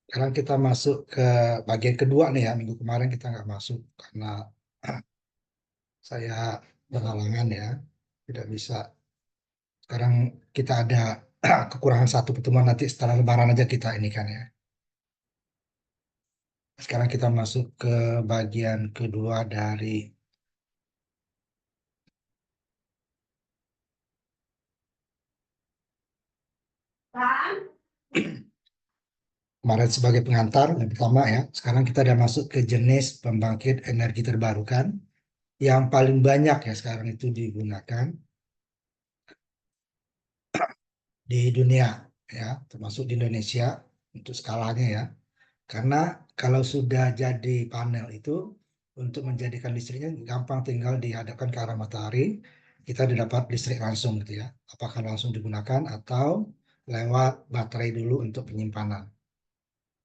Sekarang kita masuk ke bagian kedua nih ya. Minggu kemarin kita nggak masuk karena saya berhalangan ya, tidak bisa. Sekarang kita ada kekurangan satu pertemuan, nanti setelah Lebaran aja kita ini kan ya. Sekarang kita masuk ke bagian kedua dari kemarin sebagai pengantar yang pertama ya. Sekarang kita udah masuk ke jenis pembangkit energi terbarukan yang paling banyak ya sekarang itu digunakan di dunia ya, termasuk di Indonesia untuk skalanya ya. Karena kalau sudah jadi panel itu untuk menjadikan listriknya gampang, tinggal dihadapkan ke arah matahari, kita dapat listrik langsung gitu ya. Apakah langsung digunakan atau lewat baterai dulu untuk penyimpanan.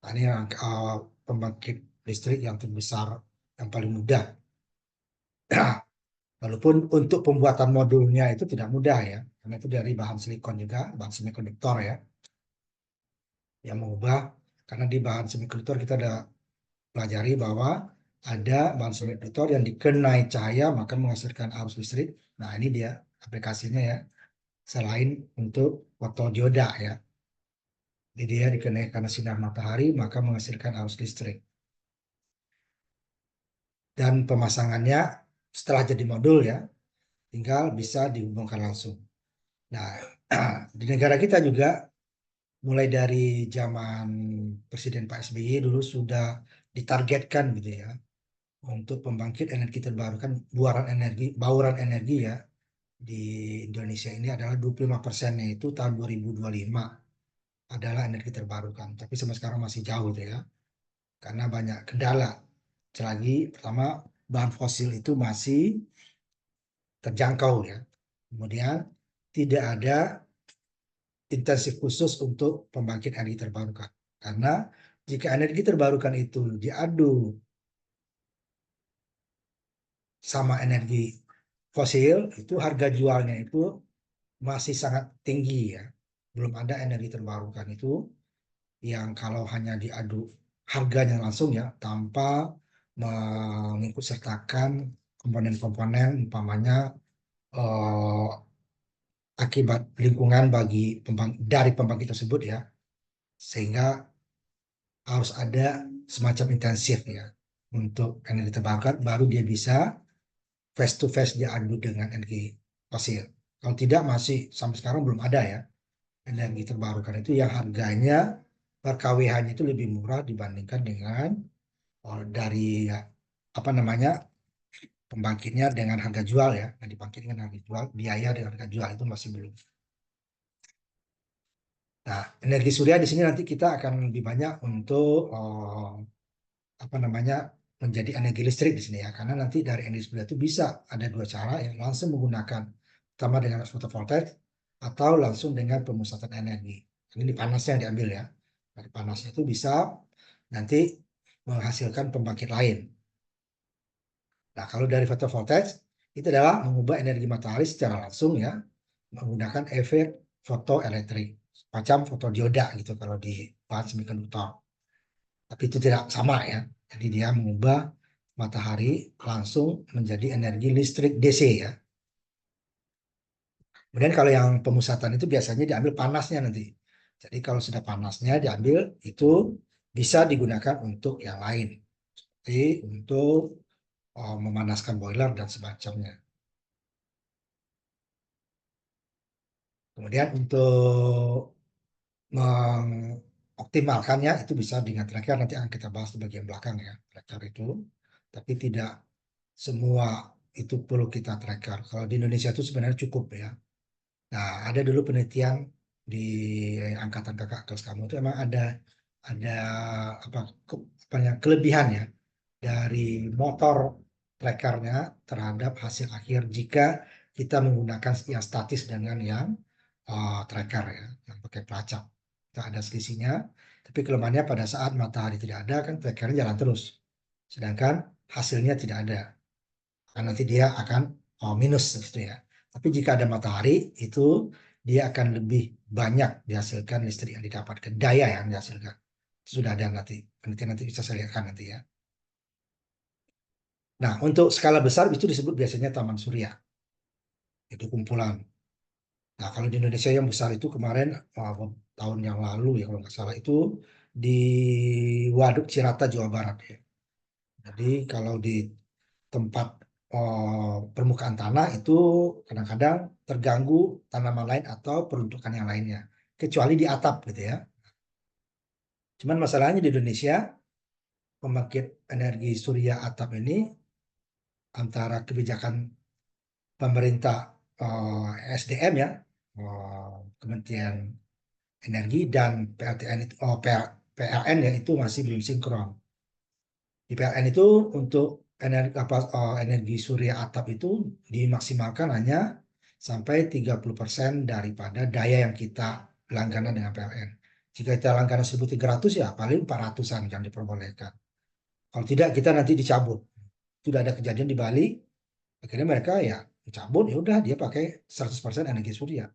Nah, ini yang pembangkit listrik yang terbesar, yang paling mudah. Walaupun untuk pembuatan modulnya itu tidak mudah ya, karena itu dari bahan silikon juga, bahan semikonduktor ya, yang mengubah. Karena di bahan semikonduktor kita ada pelajari bahwa ada bahan semikonduktor yang dikenai cahaya maka menghasilkan arus listrik. Nah, ini dia aplikasinya ya. Selain untuk fotodioda ya. Jadi dia dikenai karena sinar matahari maka menghasilkan arus listrik. Dan pemasangannya setelah jadi modul ya, tinggal bisa dihubungkan langsung. Nah, di negara kita juga mulai dari zaman Presiden Pak SBY dulu sudah ditargetkan gitu ya untuk pembangkit energi terbarukan, bauran energi ya di Indonesia ini adalah 25%-nya itu tahun 2025 adalah energi terbarukan. Tapi sampai sekarang masih jauh itu ya, karena banyak kendala. Selagi pertama bahan fosil itu masih terjangkau ya. Kemudian tidak ada intensif khusus untuk pembangkit energi terbarukan. Karena jika energi terbarukan itu diadu sama energi fosil, itu harga jualnya itu masih sangat tinggi ya. Belum ada energi terbarukan itu yang kalau hanya diadu harganya langsung ya, tanpa mengikut sertakan komponen-komponen umpamanya eh, akibat lingkungan dari pembangkit tersebut ya, sehingga harus ada semacam intensif ya untuk energi terbarukan baru dia bisa face to face diadu dengan energi fosil. Kalau tidak masih sampai sekarang belum ada ya energi terbarukan itu yang harganya per kWh-nya itu lebih murah dibandingkan dengan dari apa namanya pembangkitnya dengan harga jual ya, yang dibangkitkan dengan harga jual, biaya dengan harga jual itu masih belum. Nah, energi surya di sini nanti kita akan lebih banyak untuk apa namanya menjadi energi listrik di sini ya, karena nanti dari energi surya itu bisa ada dua cara yang langsung menggunakan pertama dengan fotovoltaik atau langsung dengan pemusatan energi. Ini di panasnya yang diambil ya. Dari panasnya itu bisa nanti menghasilkan pembangkit lain. Nah, kalau dari fotovoltaik itu adalah mengubah energi matahari secara langsung ya menggunakan efek fotoelektrik, macam fotodioda gitu kalau di bahan semikonduktor. Tapi itu tidak sama ya. Jadi dia mengubah matahari langsung menjadi energi listrik DC ya. Kemudian kalau yang pemusatan itu biasanya diambil panasnya nanti. Jadi kalau sudah panasnya diambil itu bisa digunakan untuk yang lain. Seperti untuk memanaskan boiler dan semacamnya. Kemudian untuk mengoptimalkannya itu bisa dengan tracker, nanti akan kita bahas di bagian belakang ya, tracker itu. Tapi tidak semua itu perlu kita tracker. Kalau di Indonesia itu sebenarnya cukup ya. Nah, ada dulu penelitian di angkatan kakak kelas kamu itu emang ada apa, kelebihan ya dari motor trackernya terhadap hasil akhir jika kita menggunakan yang statis dengan yang tracker ya, yang pakai pelacak. Kita ada selisihnya, tapi kelemahannya pada saat matahari tidak ada kan trackernya jalan terus. Sedangkan hasilnya tidak ada, karena nanti dia akan minus gitu ya. Tapi jika ada matahari itu dia akan lebih banyak dihasilkan listrik yang didapatkan, daya yang dihasilkan. Sudah ada nanti bisa saya lihatkan nanti ya. Nah, untuk skala besar itu disebut biasanya taman surya. Itu kumpulan. Nah, kalau di Indonesia yang besar itu kemarin tahun yang lalu ya kalau nggak salah itu di Waduk Cirata, Jawa Barat ya. Jadi kalau di tempat permukaan tanah itu kadang-kadang terganggu tanaman lain atau peruntukan yang lainnya, kecuali di atap gitu ya. Cuman masalahnya di Indonesia pembangkit energi surya atap ini antara kebijakan pemerintah SDM ya, Kementerian Energi dan PLTN itu, PLN ya itu masih belum sinkron. Di PLN itu untuk energi surya atap itu dimaksimalkan hanya sampai 30% daripada daya yang kita langganan dengan PLN. Jika kita langganan 1.300 ya paling 400-an yang diperbolehkan. Kalau tidak kita nanti dicabut. Sudah ada kejadian di Bali, akhirnya mereka ya dicabut, ya udah dia pakai 100% energi surya.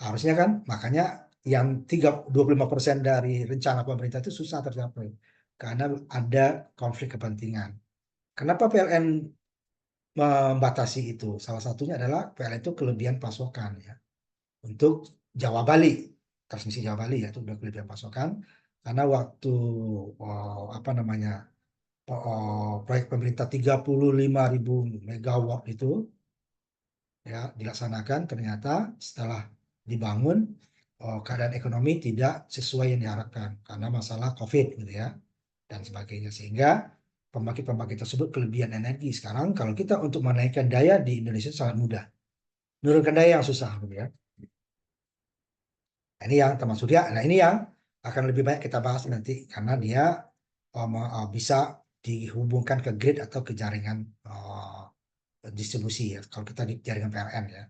Harusnya kan, makanya yang 25% dari rencana pemerintah itu susah tercapai karena ada konflik kepentingan. Kenapa PLN membatasi itu? Salah satunya adalah PLN itu kelebihan pasokan ya untuk Jawa Bali, transmisi Jawa Bali ya itu kelebihan pasokan karena waktu apa namanya proyek pemerintah 35.000 megawatt itu ya dilaksanakan, ternyata setelah dibangun keadaan ekonomi tidak sesuai yang diharapkan karena masalah COVID gitu ya dan sebagainya, sehingga pembangkit-pembangkit tersebut kelebihan energi. Sekarang kalau kita untuk menaikkan daya di Indonesia sangat mudah, menurunkan daya yang susah gitu ya. Nah, ini yang taman surya. Nah, ini yang akan lebih banyak kita bahas nanti karena dia bisa dihubungkan ke grid atau ke jaringan distribusi ya. Kalau kita di jaringan PLN ya.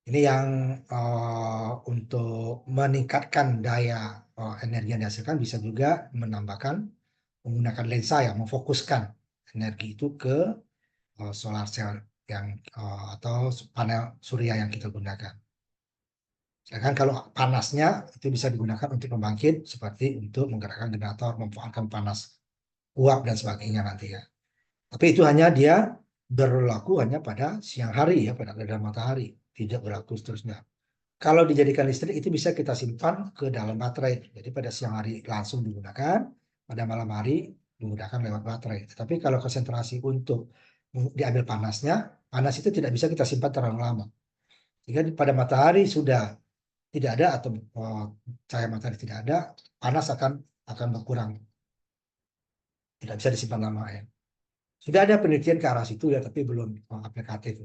Ini yang untuk meningkatkan daya energi yang dihasilkan bisa juga menambahkan menggunakan lensa yang memfokuskan energi itu ke solar cell yang atau panel surya yang kita gunakan. Sedangkan kalau panasnya itu bisa digunakan untuk pembangkit seperti untuk menggerakkan generator, memanfaatkan panas uap dan sebagainya nanti ya. Tapi itu hanya dia berlaku hanya pada siang hari ya, pada gerhana matahari, tidak berlaku seterusnya. Kalau dijadikan listrik itu bisa kita simpan ke dalam baterai. Jadi pada siang hari langsung digunakan, pada malam hari digunakan lewat baterai. Tetapi kalau konsentrasi untuk diambil panasnya, panas itu tidak bisa kita simpan terlalu lama. Jika pada matahari sudah tidak ada atau cahaya matahari tidak ada, panas akan berkurang. Tidak bisa disimpan lama ya. Sudah ada penelitian ke arah situ ya, tapi belum aplikatif.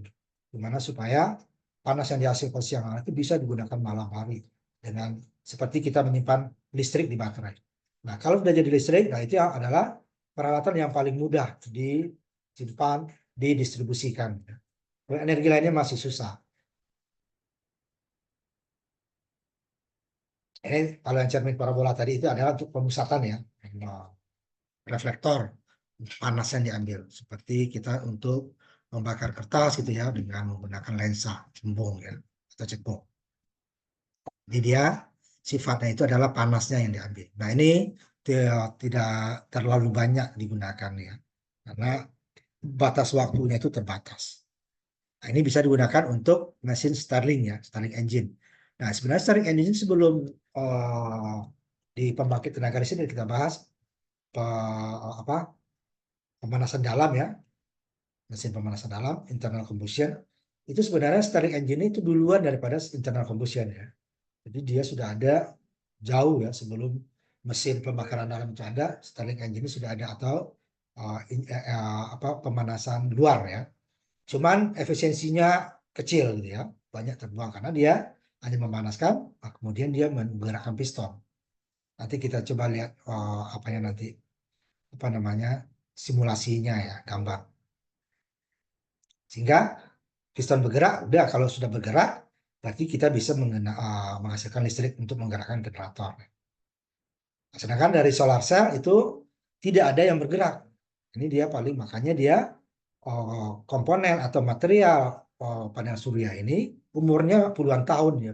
Gimana supaya panas yang dihasilkan siang hari itu bisa digunakan malam hari dengan seperti kita menyimpan listrik di baterai. Nah, kalau sudah jadi listrik, nah itu adalah peralatan yang paling mudah disimpan, didistribusikan. Energi lainnya masih susah. Ini kalau yang cermin parabola tadi itu adalah untuk pemusatan ya, reflektor panas yang diambil. Seperti kita untuk membakar kertas gitu ya dengan menggunakan lensa cembung ya atau cekung. Jadi dia sifatnya itu adalah panasnya yang diambil. Nah ini tidak terlalu banyak digunakan ya karena batas waktunya itu terbatas. Nah, ini bisa digunakan untuk mesin Stirling ya, Stirling engine. Nah sebenarnya Stirling engine sebelum di pembangkit tenaga listrik kita bahas apa pemanasan dalam ya, mesin pemanasan dalam internal combustion itu sebenarnya Stirling engine itu duluan daripada internal combustion ya. Jadi dia sudah ada jauh ya sebelum mesin pembakaran dalam itu ada, Stirling engine sudah ada atau apa pemanasan luar ya. Cuman efisiensinya kecil gitu ya, banyak terbuang karena dia hanya memanaskan, kemudian dia menggerakkan piston. Nanti kita coba lihat apa yang nanti apa namanya simulasinya ya gambar. Sehingga piston bergerak, udah kalau sudah bergerak berarti kita bisa menghasilkan listrik untuk menggerakkan generator. Sedangkan dari solar cell itu tidak ada yang bergerak. Ini dia paling makanya dia komponen atau material panel surya ini umurnya puluhan tahun ya.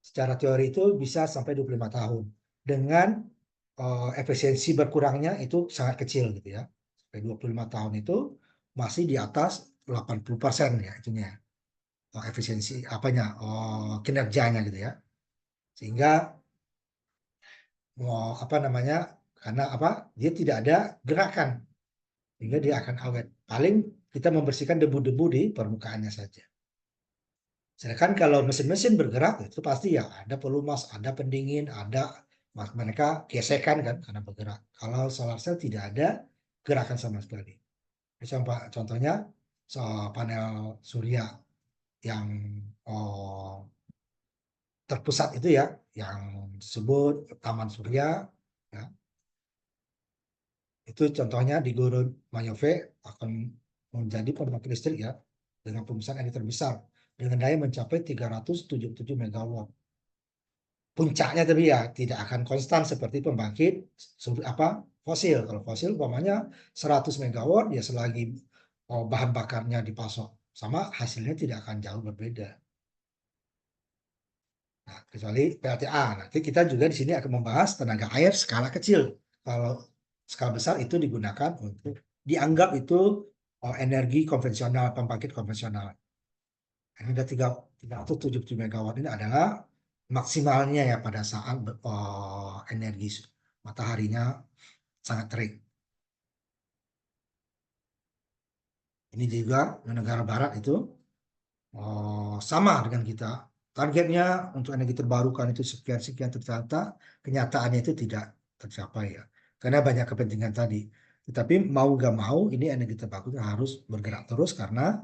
Secara teori itu bisa sampai 25 tahun. Dengan efisiensi berkurangnya itu sangat kecil gitu ya. Sampai 25 tahun itu masih di atas 80% ya itunya. Efisiensi apanya? Kinerjanya gitu ya. Sehingga apa namanya? Karena apa? Dia tidak ada gerakan sehingga dia akan awet. Paling kita membersihkan debu-debu di permukaannya saja. Sedangkan kalau mesin-mesin bergerak itu pasti ya ada pelumas, ada pendingin, ada mereka gesekan kan karena bergerak. Kalau solar cell tidak ada gerakan sama sekali. Contohnya panel surya yang oh, terpusat itu ya, yang disebut taman surya, ya, itu contohnya di Goro Mayove akan menjadi pembangkit listrik ya dengan pembesaran energi terbesar dengan daya mencapai 377 megawatt. Puncaknya tapi ya tidak akan konstan seperti pembangkit apa fosil. Kalau fosil umpamanya 100 megawatt ya selagi bahan bakarnya dipasok sama hasilnya tidak akan jauh berbeda. Nah, kecuali PLTA. Nanti kita juga di sini akan membahas tenaga air skala kecil. Kalau skala besar itu digunakan untuk dianggap itu energi konvensional, pembangkit konvensional. Ini ada 377 megawatt ini adalah maksimalnya ya pada saat energi mataharinya sangat terik. Ini juga negara barat itu sama dengan kita. Targetnya untuk energi terbarukan itu sekian-sekian ternyata kenyataannya itu tidak tercapai ya. Karena banyak kepentingan tadi. Tetapi mau gak mau ini energi terbarukan harus bergerak terus karena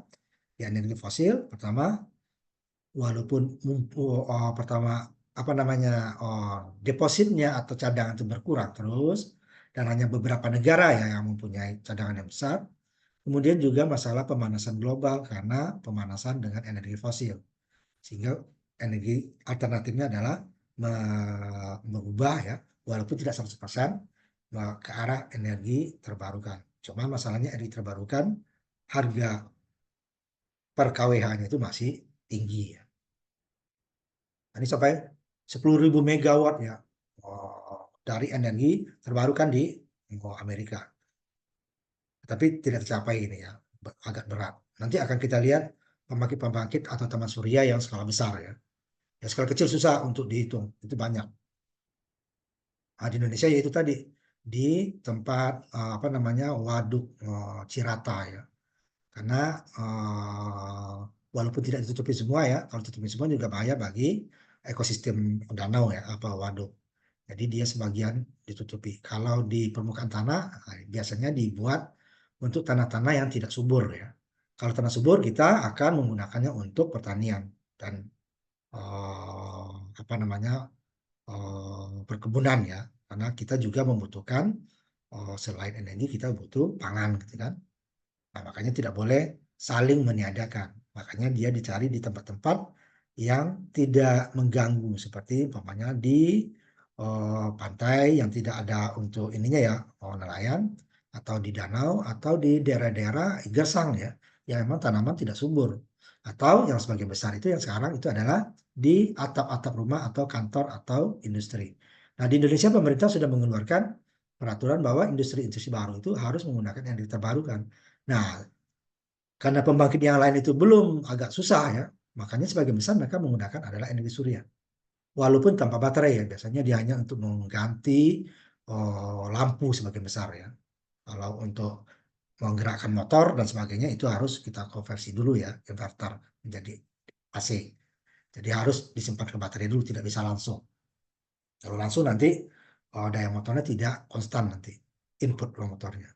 ya energi fosil pertama walaupun pertama apa namanya depositnya atau cadangan itu berkurang terus dan hanya beberapa negara ya yang mempunyai cadangan yang besar. Kemudian juga masalah pemanasan global karena pemanasan dengan energi fosil. Sehingga energi alternatifnya adalah mengubah ya, walaupun tidak 100% ke arah energi terbarukan. Cuma masalahnya energi terbarukan harga per kWh-nya itu masih tinggi ya. Ini sampai 10.000 megawatt ya dari energi terbarukan di Amerika. Tapi tidak tercapai ini ya, agak berat. Nanti akan kita lihat pembangkit-pembangkit atau taman surya yang skala besar ya. Ya skala kecil susah untuk dihitung, itu banyak. Nah, di Indonesia yaitu tadi di tempat apa namanya Waduk Cirata ya. Karena walaupun tidak ditutupi semua ya, kalau ditutupi semua juga bahaya bagi ekosistem danau ya, apa waduk. Jadi dia sebagian ditutupi. Kalau di permukaan tanah biasanya dibuat untuk tanah-tanah yang tidak subur ya. Kalau tanah subur kita akan menggunakannya untuk pertanian dan apa namanya perkebunan ya. Karena kita juga membutuhkan selain energi kita butuh pangan gitu kan. Nah, makanya tidak boleh saling meniadakan. Makanya dia dicari di tempat-tempat yang tidak mengganggu seperti umpamanya di pantai yang tidak ada untuk ininya ya nelayan atau di danau atau di daerah-daerah gersang ya yang memang tanaman tidak subur atau yang sebagian besar itu yang sekarang itu adalah di atap-atap rumah atau kantor atau industri. Nah, di Indonesia pemerintah sudah mengeluarkan peraturan bahwa industri-industri baru itu harus menggunakan energi terbarukan. Nah, karena pembangkit yang lain itu belum agak susah ya, makanya sebagian besar mereka menggunakan adalah energi surya. Walaupun tanpa baterai ya, biasanya dia hanya untuk mengganti lampu sebagian besar ya. Kalau untuk menggerakkan motor dan sebagainya itu harus kita konversi dulu ya, inverter menjadi AC. Jadi harus disimpan ke baterai dulu, tidak bisa langsung. Kalau langsung nanti daya motornya tidak konstan nanti, input motornya.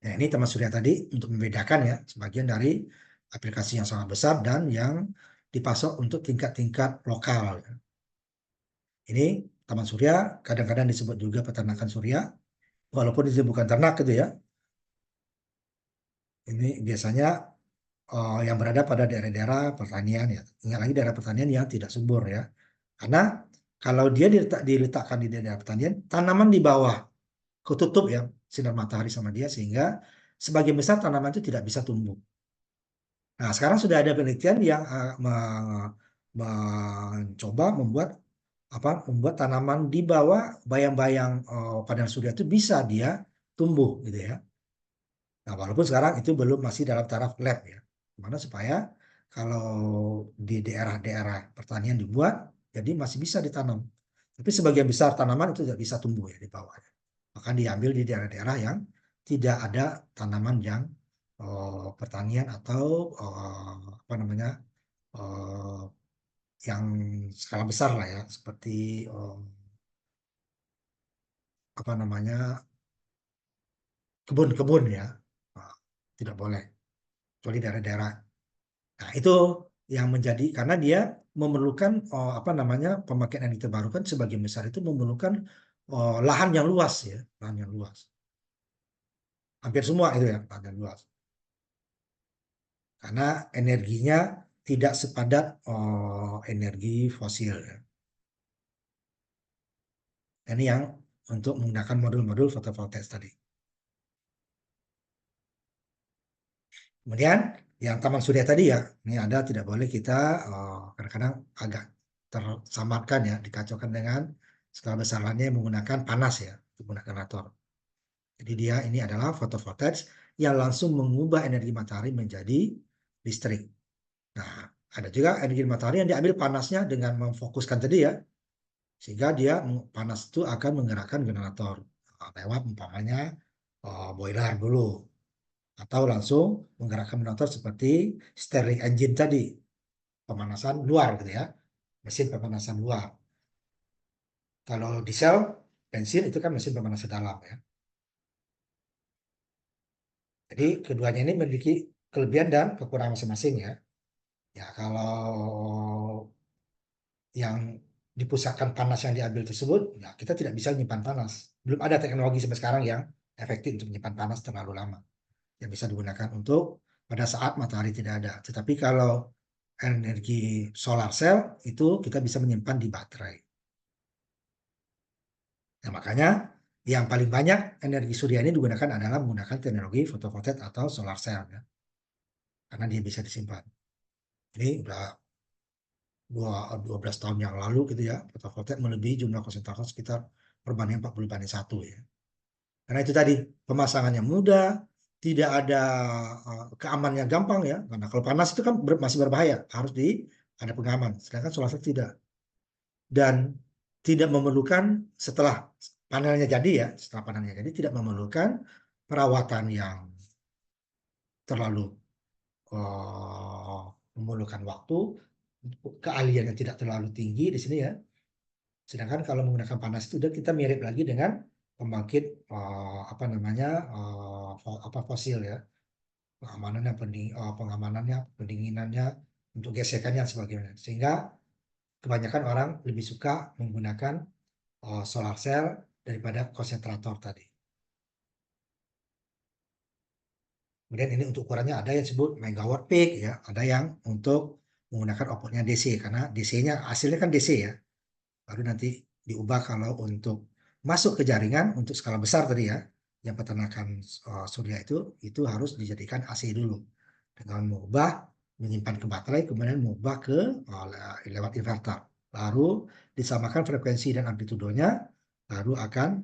Nah, ini Taman Surya tadi untuk membedakan ya, sebagian dari aplikasi yang sangat besar dan yang dipasok untuk tingkat-tingkat lokal. Ini Taman Surya kadang-kadang disebut juga peternakan surya, walaupun itu bukan ternak gitu ya. Ini biasanya yang berada pada daerah-daerah pertanian ya. Ingat lagi daerah pertanian yang tidak subur ya. Karena kalau dia diletakkan di daerah pertanian, tanaman di bawah ketutup ya sinar matahari sama dia sehingga sebagian besar tanaman itu tidak bisa tumbuh. Nah, sekarang sudah ada penelitian yang mencoba membuat tanaman di bawah bayang-bayang panel surya itu bisa dia tumbuh gitu ya. Nah, walaupun sekarang itu belum masih dalam taraf lab ya. Gimana supaya kalau di daerah-daerah pertanian dibuat, jadi masih bisa ditanam. Tapi sebagian besar tanaman itu tidak bisa tumbuh ya di bawah. Maka diambil di daerah-daerah yang tidak ada tanaman yang pertanian atau apa namanya eh, yang skala besar lah ya, seperti apa namanya kebun-kebun ya. Nah, tidak boleh kecuali daerah-daerah. Nah, itu yang menjadi karena dia memerlukan apa namanya pemakaian energi terbarukan sebagian besar itu memerlukan lahan yang luas ya, lahan yang luas. Hampir semua itu ya, lahan yang luas. Karena energinya tidak sepadat energi fosil ya. Ini yang untuk menggunakan modul-modul fotovoltaik tadi. Kemudian yang taman surya tadi ya, ini ada tidak boleh kita kadang-kadang agak tersamarkan ya, dikacaukan dengan skala besar lainnya menggunakan panas ya, menggunakan generator. Jadi dia ini adalah fotovoltaik yang langsung mengubah energi matahari menjadi listrik. Nah, ada juga energi matahari yang diambil panasnya dengan memfokuskan tadi ya, sehingga dia panas itu akan menggerakkan generator lewat umpamanya boiler dulu atau langsung menggerakkan generator seperti Stirling engine tadi, pemanasan luar gitu ya, mesin pemanasan luar. Kalau diesel, bensin itu kan mesin pemanasan dalam ya. Jadi keduanya ini memiliki kelebihan dan kekurangan masing-masing ya. Ya kalau yang dipusatkan panas yang diambil tersebut, ya kita tidak bisa menyimpan panas. Belum ada teknologi sampai sekarang yang efektif untuk menyimpan panas terlalu lama. Yang bisa digunakan untuk pada saat matahari tidak ada. Tetapi kalau energi solar cell itu kita bisa menyimpan di baterai. Nah, makanya yang paling banyak energi surya ini digunakan adalah menggunakan teknologi fotovoltaik atau solar cell ya. Karena dia bisa disimpan. Ini udah 12 tahun yang lalu gitu ya, fotovoltaik melebihi jumlah konsentrasi sekitar perbandingan 40:1 ya. Karena itu tadi pemasangannya mudah, tidak ada keamanannya gampang ya. Karena kalau panas itu kan masih berbahaya, harus ada pengaman. Sedangkan solar cell tidak. Dan tidak memerlukan setelah panelnya jadi ya, setelah panelnya jadi tidak memerlukan perawatan yang terlalu memerlukan waktu, keahlian yang tidak terlalu tinggi di sini ya. Sedangkan kalau menggunakan panas itu udah kita mirip lagi dengan pembangkit apa namanya apa fosil ya, pengamanannya pengamanannya, pendinginannya, untuk gesekannya dan sebagainya. Sehingga kebanyakan orang lebih suka menggunakan solar cell daripada konsentrator tadi. Kemudian ini untuk ukurannya ada yang disebut megawatt peak ya, ada yang untuk menggunakan outputnya DC karena DC-nya hasilnya kan DC ya. Baru nanti diubah kalau untuk masuk ke jaringan untuk skala besar tadi ya, yang peternakan surya itu harus dijadikan AC dulu dengan mengubah menyimpan ke baterai kemudian mengubah ke lewat inverter. Baru disamakan frekuensi dan amplitudonya, baru akan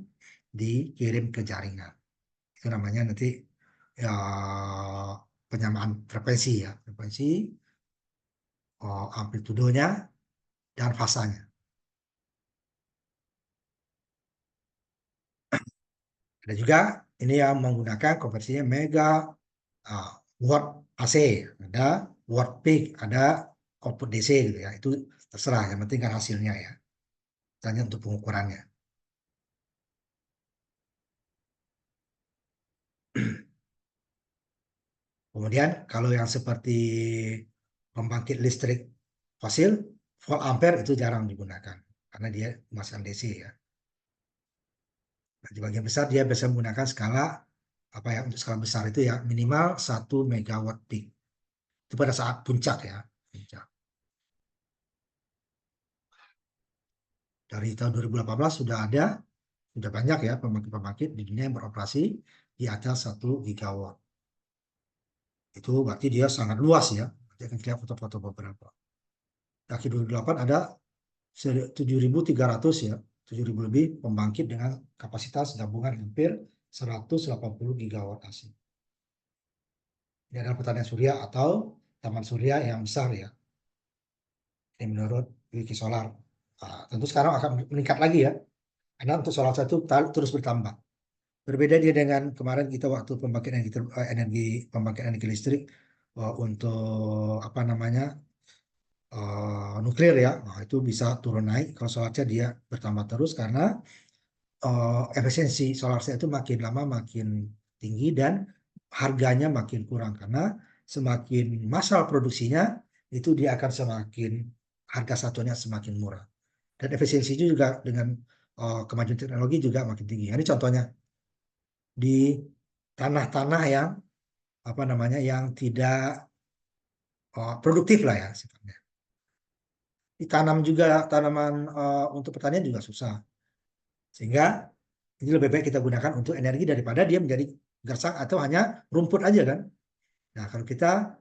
dikirim ke jaringan. Itu namanya nanti ya, penyamaan frekuensi ya, frekuensi amplitudonya dan fasanya. Ada juga ini yang menggunakan konversinya mega uh, watt AC, ada watt peak, ada output DC gitu ya. Itu terserah, yang penting kan hasilnya ya. Tanya untuk pengukurannya. Kemudian kalau yang seperti pembangkit listrik fosil, volt ampere itu jarang digunakan karena dia memasukkan DC ya. Nah, di bagian besar dia bisa menggunakan skala apa ya, untuk skala besar itu ya minimal 1 megawatt peak. Itu pada saat puncak ya. Puncak. Dari tahun 2018 sudah banyak ya pembangkit-pembangkit di dunia yang beroperasi di atas 1 gigawatt. Itu berarti dia sangat luas ya. Nanti akan lihat foto-foto beberapa. Kaki 28 ada 7.300 ya, 7.000 lebih pembangkit dengan kapasitas gabungan hampir 180 gigawatt AC. Ini adalah pertanian surya atau taman surya yang besar ya. Ini menurut Wiki Solar. Nah, tentu sekarang akan meningkat lagi ya, karena untuk solar itu terus bertambah. Berbeda dia dengan kemarin kita waktu pembangkit energi pembangkit energi listrik untuk apa namanya nuklir ya, nah, itu bisa turun naik. Kalau solarnya dia bertambah terus karena efisiensi solar cell itu makin lama makin tinggi dan harganya makin kurang karena semakin massal produksinya itu dia akan semakin harga satunya semakin murah dan efisiensi juga dengan kemajuan teknologi juga makin tinggi. Ini contohnya di tanah-tanah yang apa namanya yang tidak produktif lah ya sifatnya. Ditanam juga tanaman untuk pertanian juga susah. Sehingga ini lebih baik kita gunakan untuk energi daripada dia menjadi gersang atau hanya rumput aja kan. Nah, kalau kita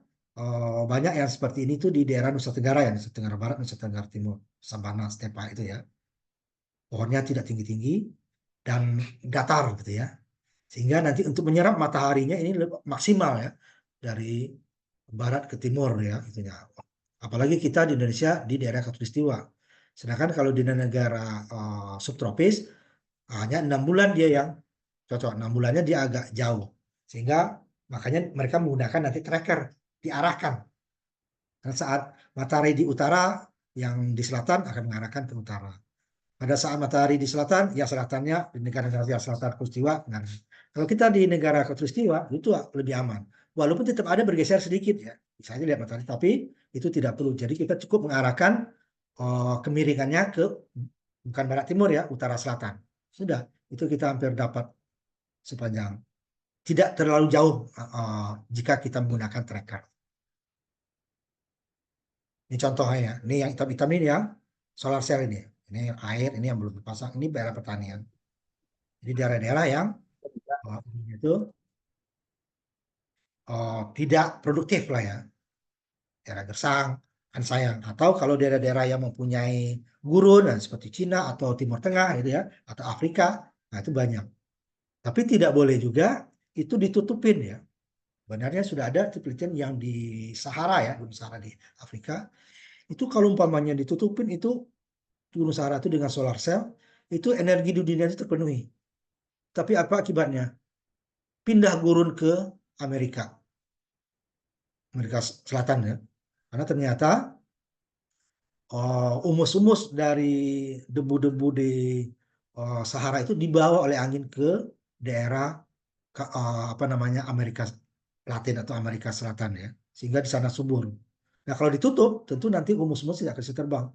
banyak yang seperti ini tuh di daerah Nusa Tenggara ya, Nusa Tenggara Barat, Nusa Tenggara Timur, sabana stepa itu ya. Pohonnya tidak tinggi-tinggi dan datar gitu ya. Sehingga nanti untuk menyerap mataharinya ini maksimal ya dari barat ke timur ya itunya. Apalagi kita di Indonesia di daerah Khatulistiwa. Sedangkan kalau di negara subtropis hanya 6 bulan dia yang cocok. 6 bulannya dia agak jauh. Sehingga makanya mereka menggunakan nanti tracker diarahkan. Dan saat matahari di utara, yang di selatan akan mengarahkan ke utara. Pada saat matahari di selatan, ya selatannya di negara-negara selatan khatulistiwa. Nah, kalau kita di negara khatulistiwa itu lebih aman. Walaupun tetap ada bergeser sedikit ya, bisa aja lihat matahari, tapi itu tidak perlu. Jadi kita cukup mengarahkan kemiringannya ke bukan barat timur ya, utara selatan. Sudah, itu kita hampir dapat sepanjang. Tidak terlalu jauh jika kita menggunakan tracker. Ini contohnya ya. Ini yang hitam-hitam ini yang solar cell ini. Ini air, ini yang belum dipasang. Ini daerah pertanian. Jadi daerah-daerah yang itu tidak produktif lah ya, daerah gersang kan sayang. Atau kalau daerah-daerah yang mempunyai gurun nah, seperti Cina atau Timur Tengah gitu ya, atau Afrika, nah itu banyak. Tapi tidak boleh juga itu ditutupin ya. Sebenarnya sudah ada penelitian yang di Sahara ya, Gunung Sahara di Afrika. Itu kalau umpamanya ditutupin itu Gunung Sahara itu dengan solar cell, itu energi di dunia itu terpenuhi. Tapi apa akibatnya? Pindah gurun ke Amerika. Amerika Selatan ya. Karena ternyata umus-umus dari debu-debu di Sahara itu dibawa oleh angin ke daerah apa namanya Amerika Latin atau Amerika Selatan ya, sehingga di sana subur. Nah kalau ditutup, tentu nanti umus-umus tidak akan bisa terbang.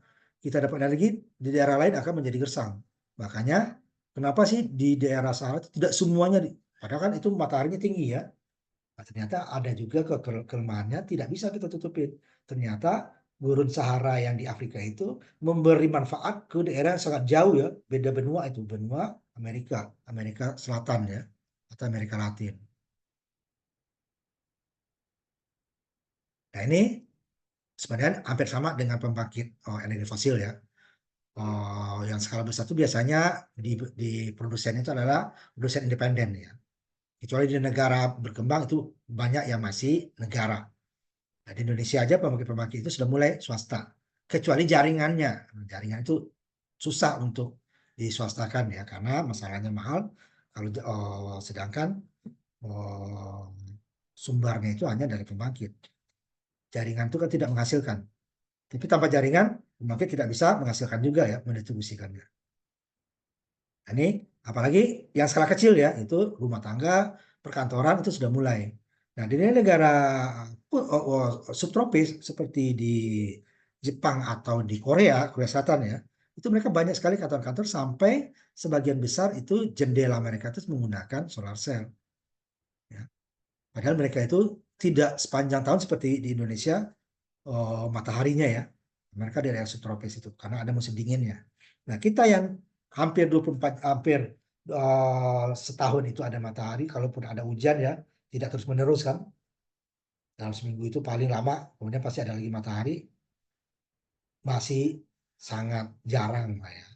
Kita dapat energi di daerah lain akan menjadi gersang. Makanya kenapa sih di daerah Sahara itu tidak semuanya, padahal kan itu mataharinya tinggi ya. Nah, ternyata ada juga kelemahannya tidak bisa kita tutupin. Ternyata gurun Sahara yang di Afrika itu memberi manfaat ke daerah yang sangat jauh ya, beda benua itu, benua Amerika, Amerika Selatan ya, atau Amerika Latin. Nah ini sebenarnya hampir sama dengan pembangkit energi fosil ya. Yang skala besar itu biasanya di produsen itu adalah produsen independen ya. Kecuali di negara berkembang itu banyak yang masih negara. Nah, di Indonesia aja pembangkit-pembangkit itu sudah mulai swasta. Kecuali jaringannya. Jaringan itu susah untuk diswastakan ya karena masalahnya mahal. Kalau sedangkan oh, sumbernya itu hanya dari pembangkit. Jaringan itu kan tidak menghasilkan. Tapi tanpa jaringan, pembangkit tidak bisa menghasilkan juga ya, mendistribusikannya. Nah, ini apalagi yang skala kecil ya, itu rumah tangga, perkantoran itu sudah mulai. Nah, di negara subtropis seperti di Jepang atau di Korea, Korea Selatan ya, itu mereka banyak sekali kantor-kantor sampai sebagian besar itu jendela mereka itu menggunakan solar cell. Ya. Padahal mereka itu tidak sepanjang tahun seperti di Indonesia mataharinya ya. Mereka dari daerah subtropis itu karena ada musim dinginnya. Nah, kita yang hampir 24 hampir setahun itu ada matahari, kalaupun ada hujan ya, tidak terus-menerus kan. dalam seminggu itu paling lama, kemudian pasti ada lagi matahari, masih sangat jarang lah ya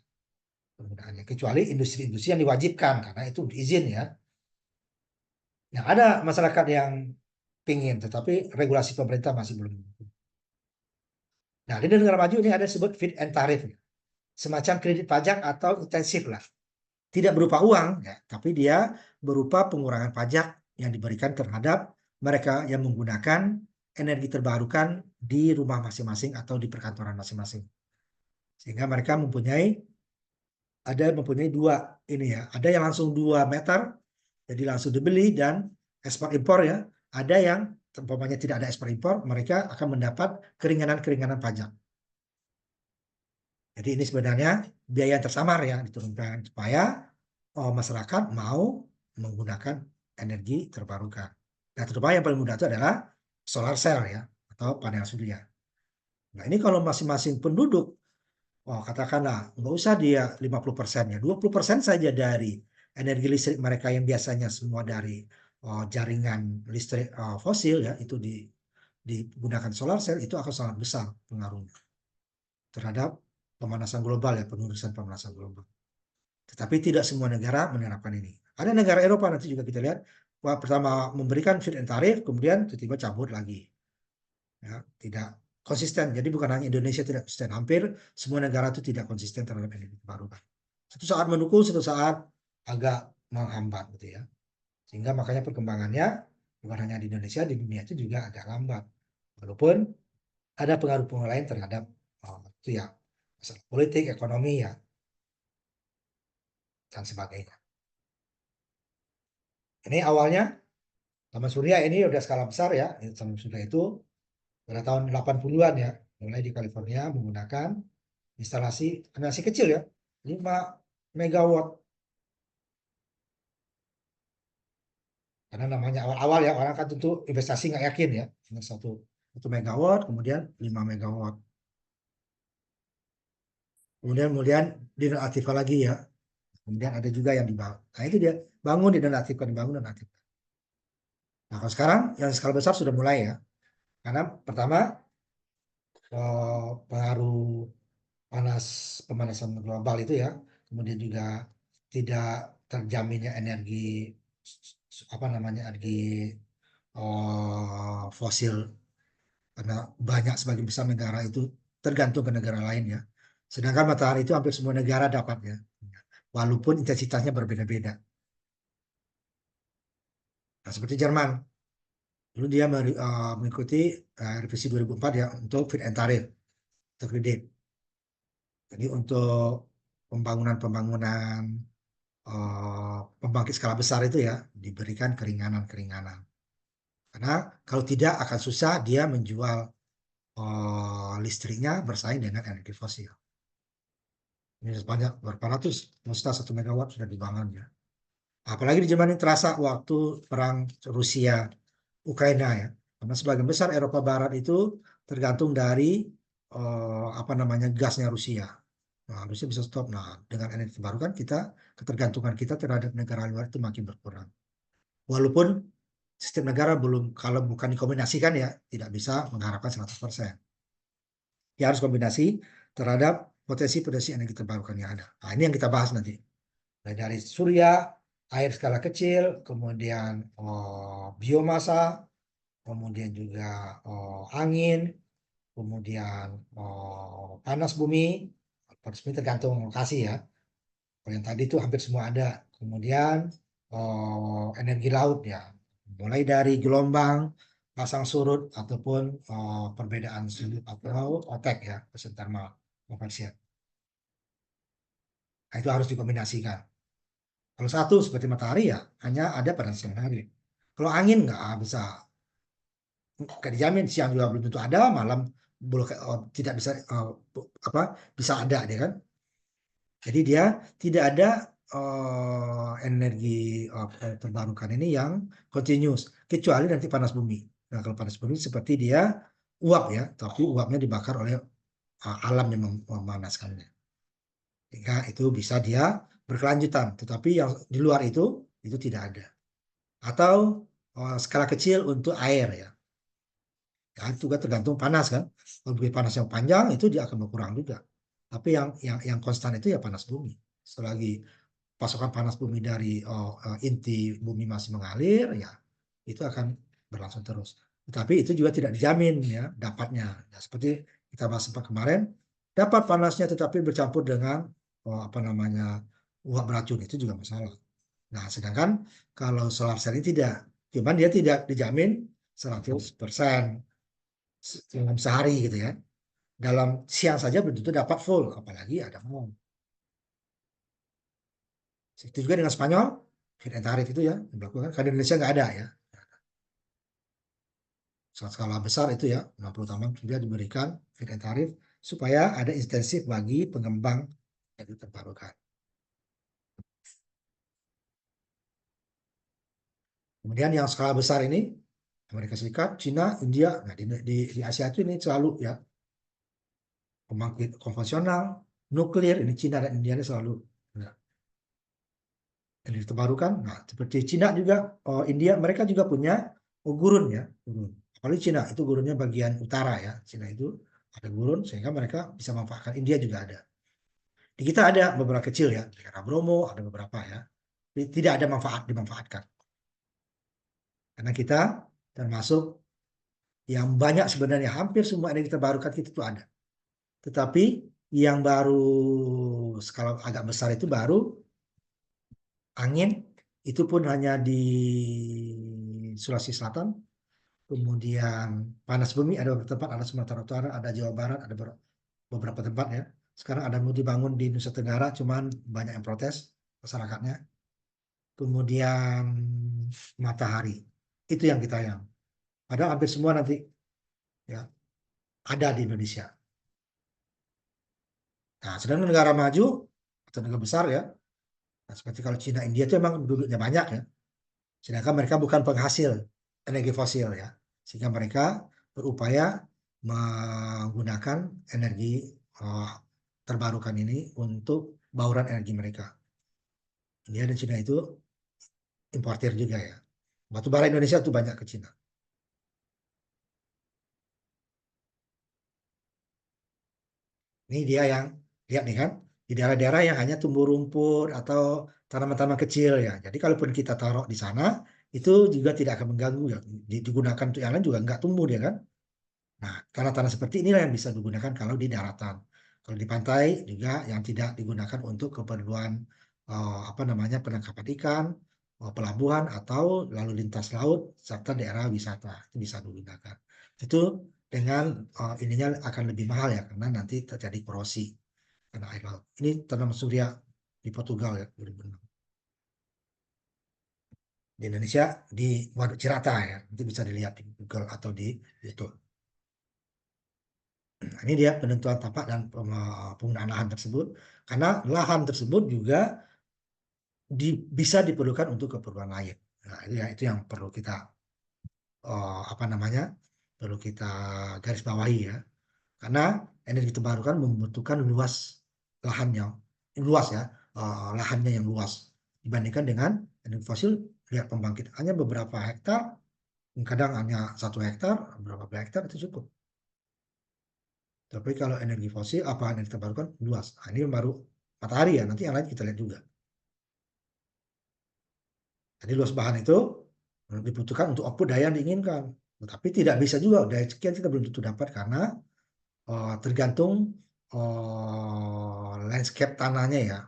penggunaannya. Kecuali industri-industri yang diwajibkan, karena itu izin ya. Nah, ada masyarakat yang pingin, tetapi regulasi pemerintah masih belum. Nah, di negara maju ini ada disebut fit and tarif, semacam kredit pajak atau intensif lah. Tidak berupa uang, ya, tapi dia berupa pengurangan pajak yang diberikan terhadap mereka yang menggunakan energi terbarukan di rumah masing-masing atau di perkantoran masing-masing. Sehingga mereka mempunyai dua ini ya, ada yang langsung 2 meter, jadi langsung dibeli dan ekspor impor ya. Ada yang umpamanya tidak ada ekspor impor, mereka akan mendapat keringanan-keringanan pajak. Jadi ini sebenarnya biaya yang tersamar ya diturunkan supaya masyarakat mau menggunakan energi terbarukan. Nah, terutama yang paling mudah itu adalah solar cell ya atau panel surya. Nah, ini kalau masing-masing penduduk, katakanlah nggak usah dia 50% ya, 20% saja dari energi listrik mereka yang biasanya semua dari jaringan listrik fosil ya, itu digunakan solar cell, itu akan sangat besar pengaruhnya terhadap pemanasan global ya, penurunan pemanasan global. Tetapi tidak semua negara menerapkan ini. Ada negara Eropa nanti juga kita lihat, wah, pertama memberikan fit and tarif, kemudian tiba-tiba cabut lagi. Ya, tidak konsisten. Jadi bukan hanya Indonesia tidak konsisten, hampir semua negara itu tidak konsisten terhadap energi terbarukan. Satu saat mendukung, satu saat agak menghambat gitu ya. Sehingga makanya perkembangannya bukan hanya di Indonesia, di dunia itu juga agak lambat. Walaupun ada pengaruh-pengaruh lain terhadap itu ya, masalah politik, ekonomi ya, dan sebagainya. Ini awalnya Taman Surya ini udah skala besar ya. Taman Surya itu pada tahun 80-an ya, mulai di California menggunakan instalasi kecil ya, 5 megawatt. Karena namanya awal-awal ya, orang kan tentu investasi nggak yakin ya, dengan satu megawatt, kemudian 5 megawatt. Kemudian dinonaktifkan lagi ya. Kemudian ada juga yang dibangun. Nah itu dia, bangun dinonaktifkan, dibangun dinonaktifkan. Nah kalau sekarang yang skala besar sudah mulai ya. Karena pertama pengaruh pemanasan global itu ya, kemudian juga tidak terjaminnya energi energi fosil, karena banyak sebagian besar negara itu tergantung ke negara lain ya. Sedangkan matahari itu hampir semua negara dapatnya, walaupun intensitasnya berbeda-beda. Nah, seperti Jerman, dulu dia mengikuti revisi 2004 ya untuk fit and tarif untuk kredit. Jadi untuk pembangunan pembangkit skala besar itu ya diberikan keringanan-keringanan. Karena kalau tidak akan susah dia menjual listriknya bersaing dengan energi fosil. Ini sebanyak berapa ratus, mustahil 1 megawatt sudah dibangun ya. Apalagi di zaman ini terasa waktu perang Rusia Ukraina ya. Karena sebagian besar Eropa Barat itu tergantung dari gasnya Rusia. Nah, Rusia bisa stop. Nah, dengan energi terbarukan ketergantungan kita terhadap negara luar itu makin berkurang. Walaupun sistem negara belum, kalau bukan dikombinasikan ya, tidak bisa mengharapkan 100%. Ya harus kombinasi terhadap potensi-potensi energi terbarukan yang ada. Nah, ini yang kita bahas nanti. Dari surya, air skala kecil, kemudian biomasa, kemudian juga angin, kemudian panas bumi. Panas bumi tergantung lokasi ya. Kalau yang tadi itu hampir semua ada. Kemudian energi laut ya, mulai dari gelombang, pasang surut ataupun perbedaan sudut atau otek ya, present thermal convection. Nah, itu harus dikombinasikan. Kalau satu seperti matahari ya hanya ada pada siang hari. Kalau angin nggak bisa, nggak dijamin, siang juga belum tentu ada, malam belum tidak bisa bisa ada deh kan. Jadi dia tidak ada energi terbarukan ini yang continuous, kecuali nanti panas bumi. Nah kalau panas bumi seperti dia uap ya, tapi uapnya dibakar oleh alam yang memanaskannya. Sehingga itu bisa dia berkelanjutan, tetapi yang di luar itu tidak ada. Atau skala kecil untuk air ya. Ya, itu kan tergantung panas kan. Kalau bumi panas yang panjang itu dia akan berkurang juga. Tapi yang konstan itu ya panas bumi. Selagi pasokan panas bumi dari inti bumi masih mengalir, ya itu akan berlangsung terus. Tetapi itu juga tidak dijamin ya dapatnya. Ya, seperti kita bahas sempat kemarin, dapat panasnya tetapi bercampur dengan apa namanya uap beracun itu juga masalah. Nah, sedangkan kalau solar cell ini tidak, cuman dia tidak dijamin 100% dalam sehari gitu ya. Dalam siang saja belum tentu dapat full, apalagi ada malam. Itu juga dengan Spanyol, fit and tarif itu ya dilakukan. Karena di Indonesia nggak ada ya. Skala besar itu ya, 60 taman sudah diberikan fit and tarif supaya ada intensif bagi pengembang energi terbarukan. Kemudian yang skala besar ini Amerika Serikat, Cina, India. Nah, di Asia itu ini selalu ya pembangkit konvensional, nuklir, ini Cina dan India ini selalu ya, energi terbarukan. Nah, seperti Cina juga, India, mereka juga punya gurun ya, gurun. Apalagi Cina itu gurunnya bagian utara ya, Cina itu ada gurun sehingga mereka bisa memanfaatkan. India juga ada. Di kita ada beberapa kecil ya, di daerah Bromo ada beberapa ya, tidak ada manfaat dimanfaatkan karena kita termasuk yang banyak sebenarnya hampir semua energi terbarukan kita itu ada. Tetapi yang baru skala agak besar itu baru angin, itu pun hanya di Sulawesi Selatan, kemudian panas bumi ada beberapa tempat, ada Sumatera Utara, ada Jawa Barat, ada beberapa tempat ya. Sekarang ada mau dibangun di Nusa Tenggara, cuman banyak yang protes masyarakatnya. Kemudian matahari, itu yang kita yang. Padahal hampir semua nanti ya ada di Indonesia. Nah, sedangkan negara maju atau negara besar ya, nah, seperti kalau Cina, India itu memang penduduknya banyak ya. Sedangkan mereka bukan penghasil energi fosil ya. Sehingga mereka berupaya menggunakan energi uh, terbarukan ini untuk bauran energi mereka. India dan Cina itu importir juga ya. Batu bara Indonesia itu banyak ke Cina. Ini dia yang lihat nih kan, di daerah-daerah yang hanya tumbuh rumput atau tanaman-tanaman kecil ya. Jadi kalaupun kita taruh di sana, itu juga tidak akan mengganggu ya. Digunakan untuk yang lain juga nggak tumbuh dia kan. Nah, tanah-tanah seperti inilah yang bisa digunakan kalau di daratan. Kalau di pantai juga yang tidak digunakan untuk keperluan apa namanya penangkapan ikan, pelabuhan atau lalu lintas laut serta daerah wisata itu bisa digunakan. Itu dengan ininya akan lebih mahal ya karena nanti terjadi korosi karena air laut. Ini tanaman surya di Portugal ya 2006. Di Indonesia di Waduk Cirata ya. Nanti bisa dilihat di Google atau di YouTube. Nah, ini dia penentuan tapak dan penggunaan lahan tersebut. Karena lahan tersebut juga bisa diperlukan untuk keperluan lain. Nah, itu yang perlu kita apa namanya perlu kita garis bawahi ya. Karena energi terbarukan membutuhkan lahannya, luas ya, lahannya yang luas dibandingkan dengan energi fosil. Lihat pembangkit hanya beberapa hektar, kadang hanya 1 hektar, beberapa hektar itu cukup. Tapi kalau energi fosil, apa energi terbarukan luas. Nah, ini baru matahari ya. Nanti yang lain kita lihat juga. Jadi luas bahan itu dibutuhkan untuk output daya yang diinginkan. Tetapi tidak bisa juga daya sekian kita belum tentu dapat karena tergantung landscape tanahnya ya,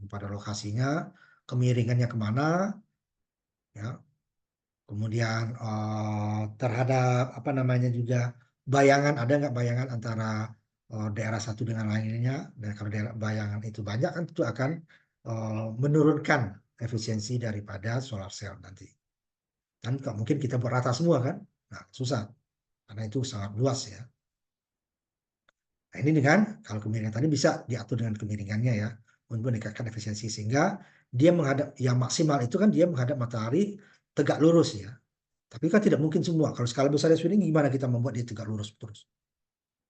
pada lokasinya, kemiringannya kemana, ya. Kemudian terhadap apa namanya juga bayangan ada nggak bayangan antara daerah satu dengan lainnya. Dan kalau daerah bayangan itu banyak kan itu akan menurunkan efisiensi daripada solar cell nanti. Dan nggak mungkin kita buat rata semua kan, nah susah karena itu sangat luas ya. Nah ini dengan kalau kemiringan tadi bisa diatur dengan kemiringannya ya untuk meningkatkan efisiensi sehingga dia menghadap yang maksimal itu kan dia menghadap matahari tegak lurus ya. Tapi kan tidak mungkin semua. Kalau skala besar seperti ini, gimana kita membuat dia tegak lurus terus?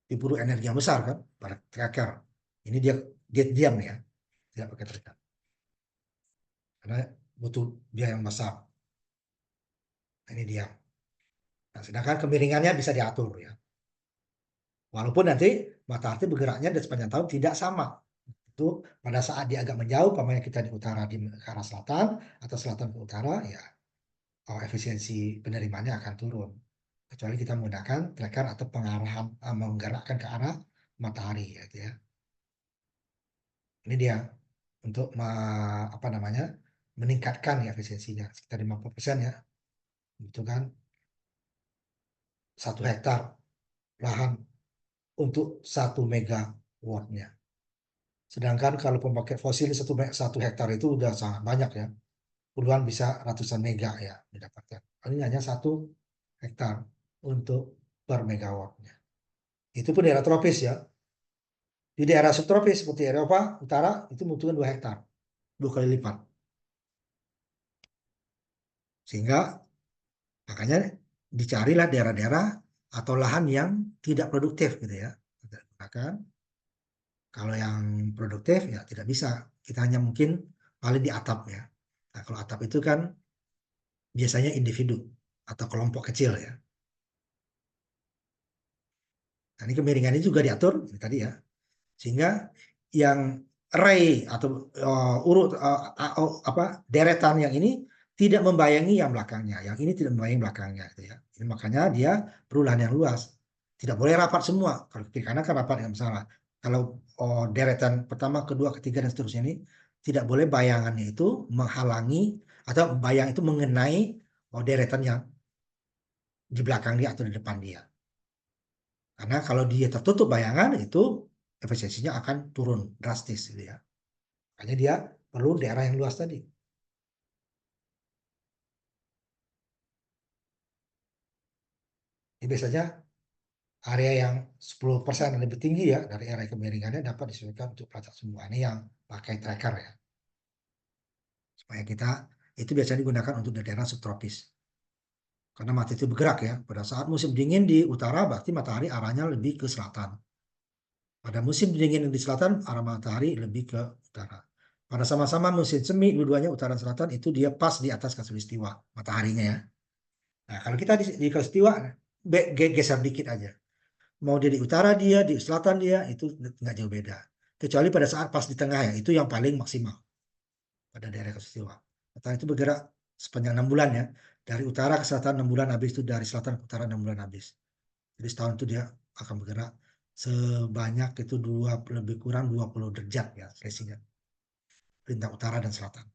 Diperlukan energi yang besar kan, pada tracker. Ini dia diam ya, tidak pakai tracker. Karena butuh biaya yang besar. Ini dia. Nah, sedangkan kemiringannya bisa diatur ya. Walaupun nanti matahari bergeraknya di sepanjang tahun tidak sama. Itu pada saat dia agak menjauh, umpamanya kita di utara di ke arah selatan atau selatan ke utara, ya efisiensi penerimaannya akan turun. Kecuali kita menggunakan tracker atau pengarahan menggerakkan ke arah matahari gitu ya. Ini dia untuk apa namanya meningkatkan ya efisiensinya sekitar 50% ya. Itu kan 1 hektar lahan untuk 1 megawattnya. Sedangkan kalau pembangkit fosil 1 hektar itu udah sangat banyak ya. Puluhan bisa ratusan mega ya didapatkan. Ini hanya 1 hektar untuk per megawattnya. Itu pun daerah tropis ya. Di daerah subtropis seperti Eropa Utara itu membutuhkan 2 hektar, 2 kali lipat. Sehingga makanya dicarilah daerah-daerah atau lahan yang tidak produktif gitu ya. Kita gunakan. Kalau yang produktif ya tidak bisa. Kita hanya mungkin paling di atap ya. Nah, kalau atap itu kan biasanya individu atau kelompok kecil ya. Nah, ini kemiringannya juga diatur ini tadi ya. Sehingga yang array atau urut apa deretan yang ini tidak membayangi yang belakangnya, yang ini tidak membayangi belakangnya gitu ya. Jadi makanya dia perlu lahan yang luas. Tidak boleh rapat semua. Kalau kiri kanan kan rapat yang salah. Kalau deretan pertama, kedua, ketiga dan seterusnya ini tidak boleh bayangannya itu menghalangi atau bayang itu mengenai deretan yang di belakang dia atau di depan dia. Karena kalau dia tertutup bayangan itu efisiensinya akan turun drastis gitu ya. Makanya dia perlu daerah yang luas tadi. Ini biasanya area yang 10% lebih tinggi ya dari area kemiringannya dapat disesuaikan untuk pelacak semua. Ini yang pakai tracker ya. Supaya kita itu biasanya digunakan untuk daerah subtropis. Karena matahari itu bergerak ya. Pada saat musim dingin di utara berarti matahari arahnya lebih ke selatan. Pada musim dingin di selatan arah matahari lebih ke utara. Pada sama-sama musim semi dua-duanya utara dan selatan itu dia pas di atas khatulistiwa mataharinya ya. Nah, kalau kita di khatulistiwa geser dikit aja. Mau dia di utara dia, di selatan dia, itu nggak jauh beda. Kecuali pada saat pas di tengah ya, itu yang paling maksimal pada daerah khatulistiwa. Matahari itu bergerak sepanjang 6 bulan ya. Dari utara ke selatan 6 bulan habis, itu dari selatan ke utara 6 bulan habis. Jadi setahun itu dia akan bergerak sebanyak itu lebih kurang 20 derajat ya selisihnya. Perintah utara dan selatan.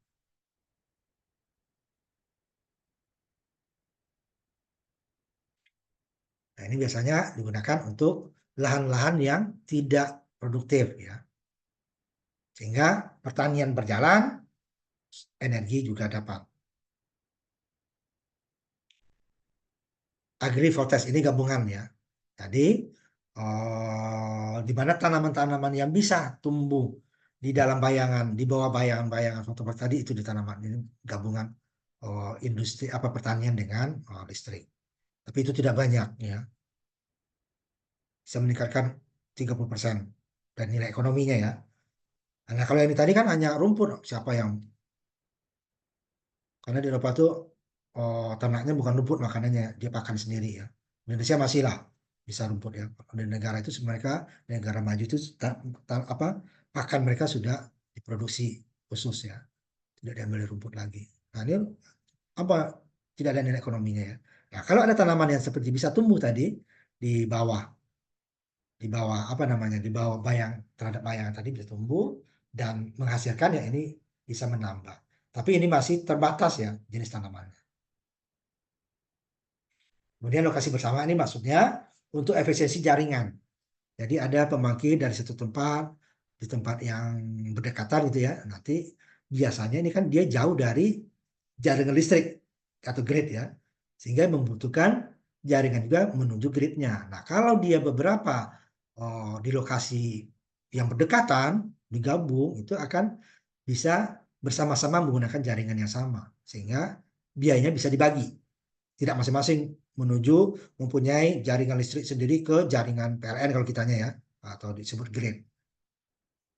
Nah, ini biasanya digunakan untuk lahan-lahan yang tidak produktif ya. Sehingga pertanian berjalan, energi juga dapat. Agrivoltaics ini gabungan ya. Jadi di mana tanaman-tanaman yang bisa tumbuh di dalam bayangan, di bawah bayangan-bayangan fotovoltaik tadi itu di tanaman ini gabungan industri apa pertanian dengan listrik. Tapi itu tidak banyak ya. Bisa meningkatkan 30% dan nilai ekonominya ya. Nah, kalau yang ini tadi kan hanya rumput, siapa yang karena di Eropa tuh ternaknya bukan rumput makanannya, dia pakan sendiri ya. Indonesia masih lah bisa rumput ya. Di negara itu mereka negara maju itu apa pakan mereka sudah diproduksi khusus ya, tidak diambil dari rumput lagi. Nah ini apa tidak ada nilai ekonominya ya. Nah kalau ada tanaman yang seperti bisa tumbuh tadi di bawah apa namanya di bawah bayang terhadap bayangan tadi bisa tumbuh dan menghasilkan ya ini bisa menambah. Tapi ini masih terbatas ya jenis tanamannya. Kemudian lokasi bersama ini maksudnya untuk efisiensi jaringan. Jadi ada pembangkit dari satu tempat di tempat yang berdekatan gitu ya. Nanti biasanya ini kan dia jauh dari jaringan listrik atau grid ya. Sehingga membutuhkan jaringan juga menuju gridnya. Nah, kalau dia beberapa di lokasi yang berdekatan digabung itu akan bisa bersama-sama menggunakan jaringan yang sama sehingga biayanya bisa dibagi. Tidak masing-masing menuju mempunyai jaringan listrik sendiri ke jaringan PLN kalau kitanya ya atau disebut grid.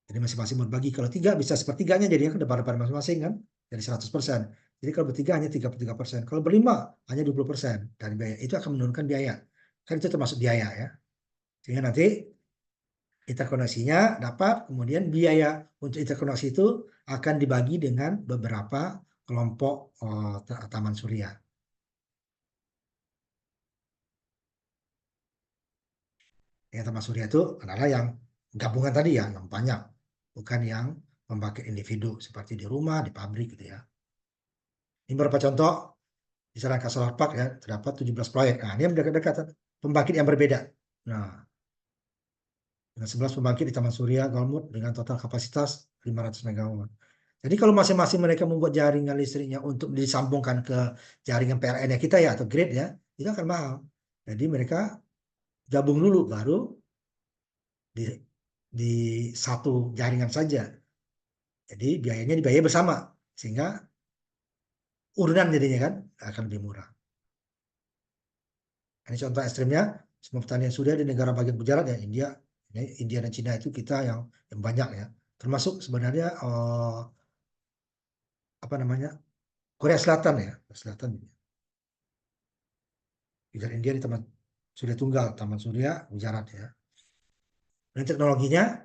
Jadi masing-masing berbagi. Kalau tiga bisa sepertiganya jadinya ke depan masing-masing kan jadi 100%. Jadi kalau bertiga hanya 33%. Kalau berlima hanya 20% dari biaya. Itu akan menurunkan biaya. Kan itu termasuk biaya ya. Sehingga nanti interkoneksinya dapat, kemudian biaya untuk interkoneksi itu akan dibagi dengan beberapa kelompok taman surya. Yang taman surya itu adalah yang gabungan tadi ya, yang banyak, bukan yang pembangkit individu seperti di rumah, di pabrik gitu ya. Ini beberapa contoh di Sarangka Solar Park ya, terdapat 17 proyek. Nah, ini yang dekat-dekat pembangkit yang berbeda. Nah, dengan 11 pembangkit di Taman Surya Golmud dengan total kapasitas 500 MW. Jadi kalau masing-masing mereka membuat jaringan listriknya untuk disambungkan ke jaringan PLN kita ya atau grid ya, itu akan mahal. Jadi mereka gabung dulu baru di, di satu jaringan saja. Jadi biayanya dibayar bersama sehingga urunan jadinya kan akan lebih murah. Ini contoh ekstrimnya, semua pertanian surya di negara bagian barat ya India dan Cina itu kita yang banyak ya. Termasuk sebenarnya apa namanya Korea Selatan ya, Korea Selatan. Kejar India di Taman Surya Tunggal, Taman Surya Gujarat ya. Dan teknologinya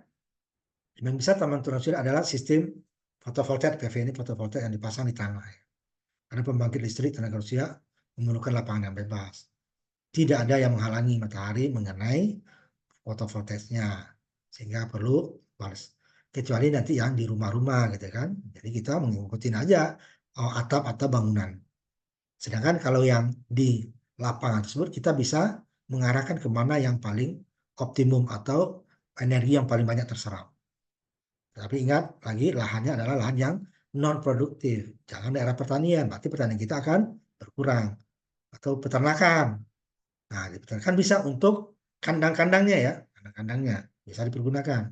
yang bisa Taman Surya adalah sistem fotovoltaik PV ini fotovoltaik yang dipasang di tanah. Ya. Karena pembangkit listrik tenaga surya memerlukan lapangan yang bebas. Tidak ada yang menghalangi matahari mengenai fotovoltaiknya sehingga perlu balas. Kecuali nanti yang di rumah-rumah gitu kan. Jadi kita mengikuti aja atap atau bangunan. Sedangkan kalau yang di lapangan tersebut kita bisa mengarahkan kemana yang paling optimum atau energi yang paling banyak terserap. Tapi ingat lagi lahannya adalah lahan yang non produktif. Jangan daerah pertanian, berarti pertanian kita akan berkurang. Atau peternakan. Nah, di peternakan bisa untuk kandang-kandangnya ya, kandang-kandangnya bisa dipergunakan.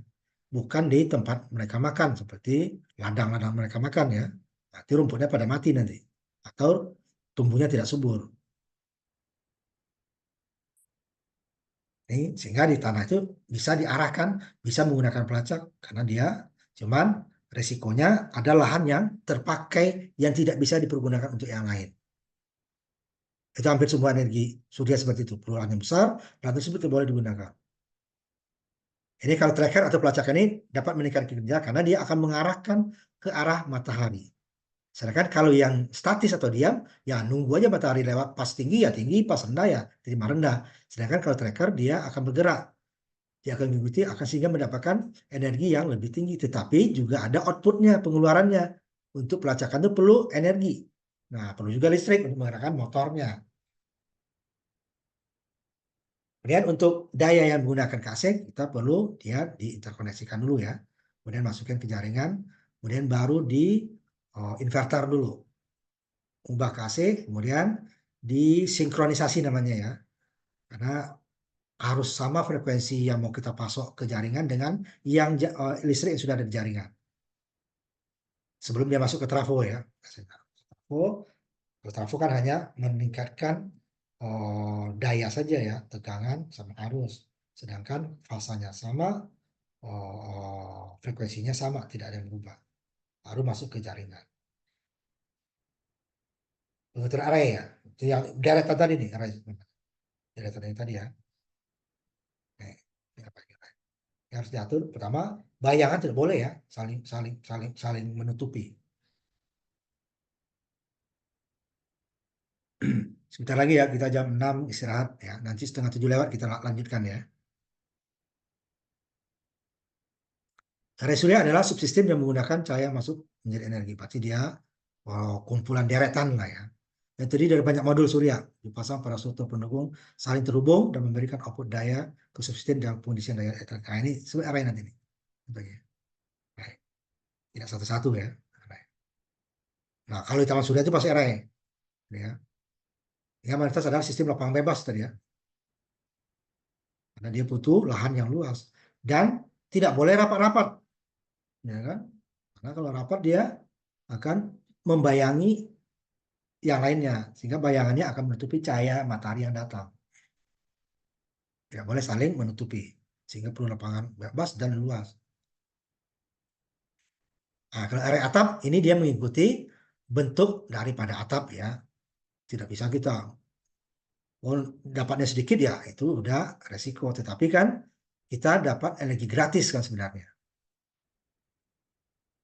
Bukan di tempat mereka makan seperti ladang-ladang mereka makan ya. Nanti rumputnya pada mati nanti. Atau tumbuhnya tidak subur. Ini, sehingga di tanah itu bisa diarahkan, bisa menggunakan pelacak karena dia cuman resikonya ada lahan yang terpakai yang tidak bisa dipergunakan untuk yang lain. Itu hampir semua energi surya seperti itu. Peluang yang besar, lahan tersebut tidak boleh digunakan. Ini kalau tracker atau pelacak ini dapat meningkatkan kinerja karena dia akan mengarahkan ke arah matahari. Sedangkan kalau yang statis atau diam, ya nunggu aja matahari lewat pas tinggi ya tinggi, pas rendah ya terima rendah. Sedangkan kalau tracker dia akan bergerak, dia akan mengikuti akan sehingga mendapatkan energi yang lebih tinggi. Tetapi juga ada outputnya, pengeluarannya. Untuk pelacakan itu perlu energi. Nah, perlu juga listrik untuk menggerakkan motornya. Kemudian untuk daya yang menggunakan KAC, kita perlu dia diinterkoneksikan dulu ya. Kemudian masukin ke jaringan, kemudian baru di inverter dulu. Ubah KAC, kemudian disinkronisasi namanya ya. Karena harus sama frekuensi yang mau kita pasok ke jaringan dengan yang listrik yang sudah ada di jaringan. Sebelum dia masuk ke trafo ya. Trafo kan hanya meningkatkan daya saja ya, tegangan sama arus. Sedangkan fasanya sama, frekuensinya sama, tidak ada yang berubah. Baru masuk ke jaringan. Pengukur array ya, itu yang deretan tadi nih, array. Deretan yang tadi ya. Nih, ini apa ini? Yang harus diatur pertama, bayangan tidak boleh ya, saling menutupi. Sebentar lagi ya, kita jam 6 istirahat ya. Nanti setengah 7 lewat kita lanjutkan ya. Array surya adalah subsistem yang menggunakan cahaya masuk menjadi energi. Berarti dia kumpulan deretan lah ya. Yang terdiri dari banyak modul surya dipasang pada suatu pendukung saling terhubung dan memberikan output daya ke subsistem dan pengisian daya elektrik. Nah, ini sebenarnya array nanti nih. Baik. Tidak satu-satu ya. Nah, kalau di taman surya itu pasti array. Ya. Yang mayoritas adalah sistem lapangan bebas tadi ya. Karena dia butuh lahan yang luas. Dan tidak boleh rapat-rapat. Ya kan? Karena kalau rapat dia akan membayangi yang lainnya. Sehingga bayangannya akan menutupi cahaya matahari yang datang. Tidak boleh saling menutupi. Sehingga perlu lapangan bebas dan luas. Nah, kalau area atap ini dia mengikuti bentuk daripada atap ya. Tidak bisa kita dapatnya sedikit ya itu udah resiko. Tetapi kan kita dapat energi gratis kan sebenarnya.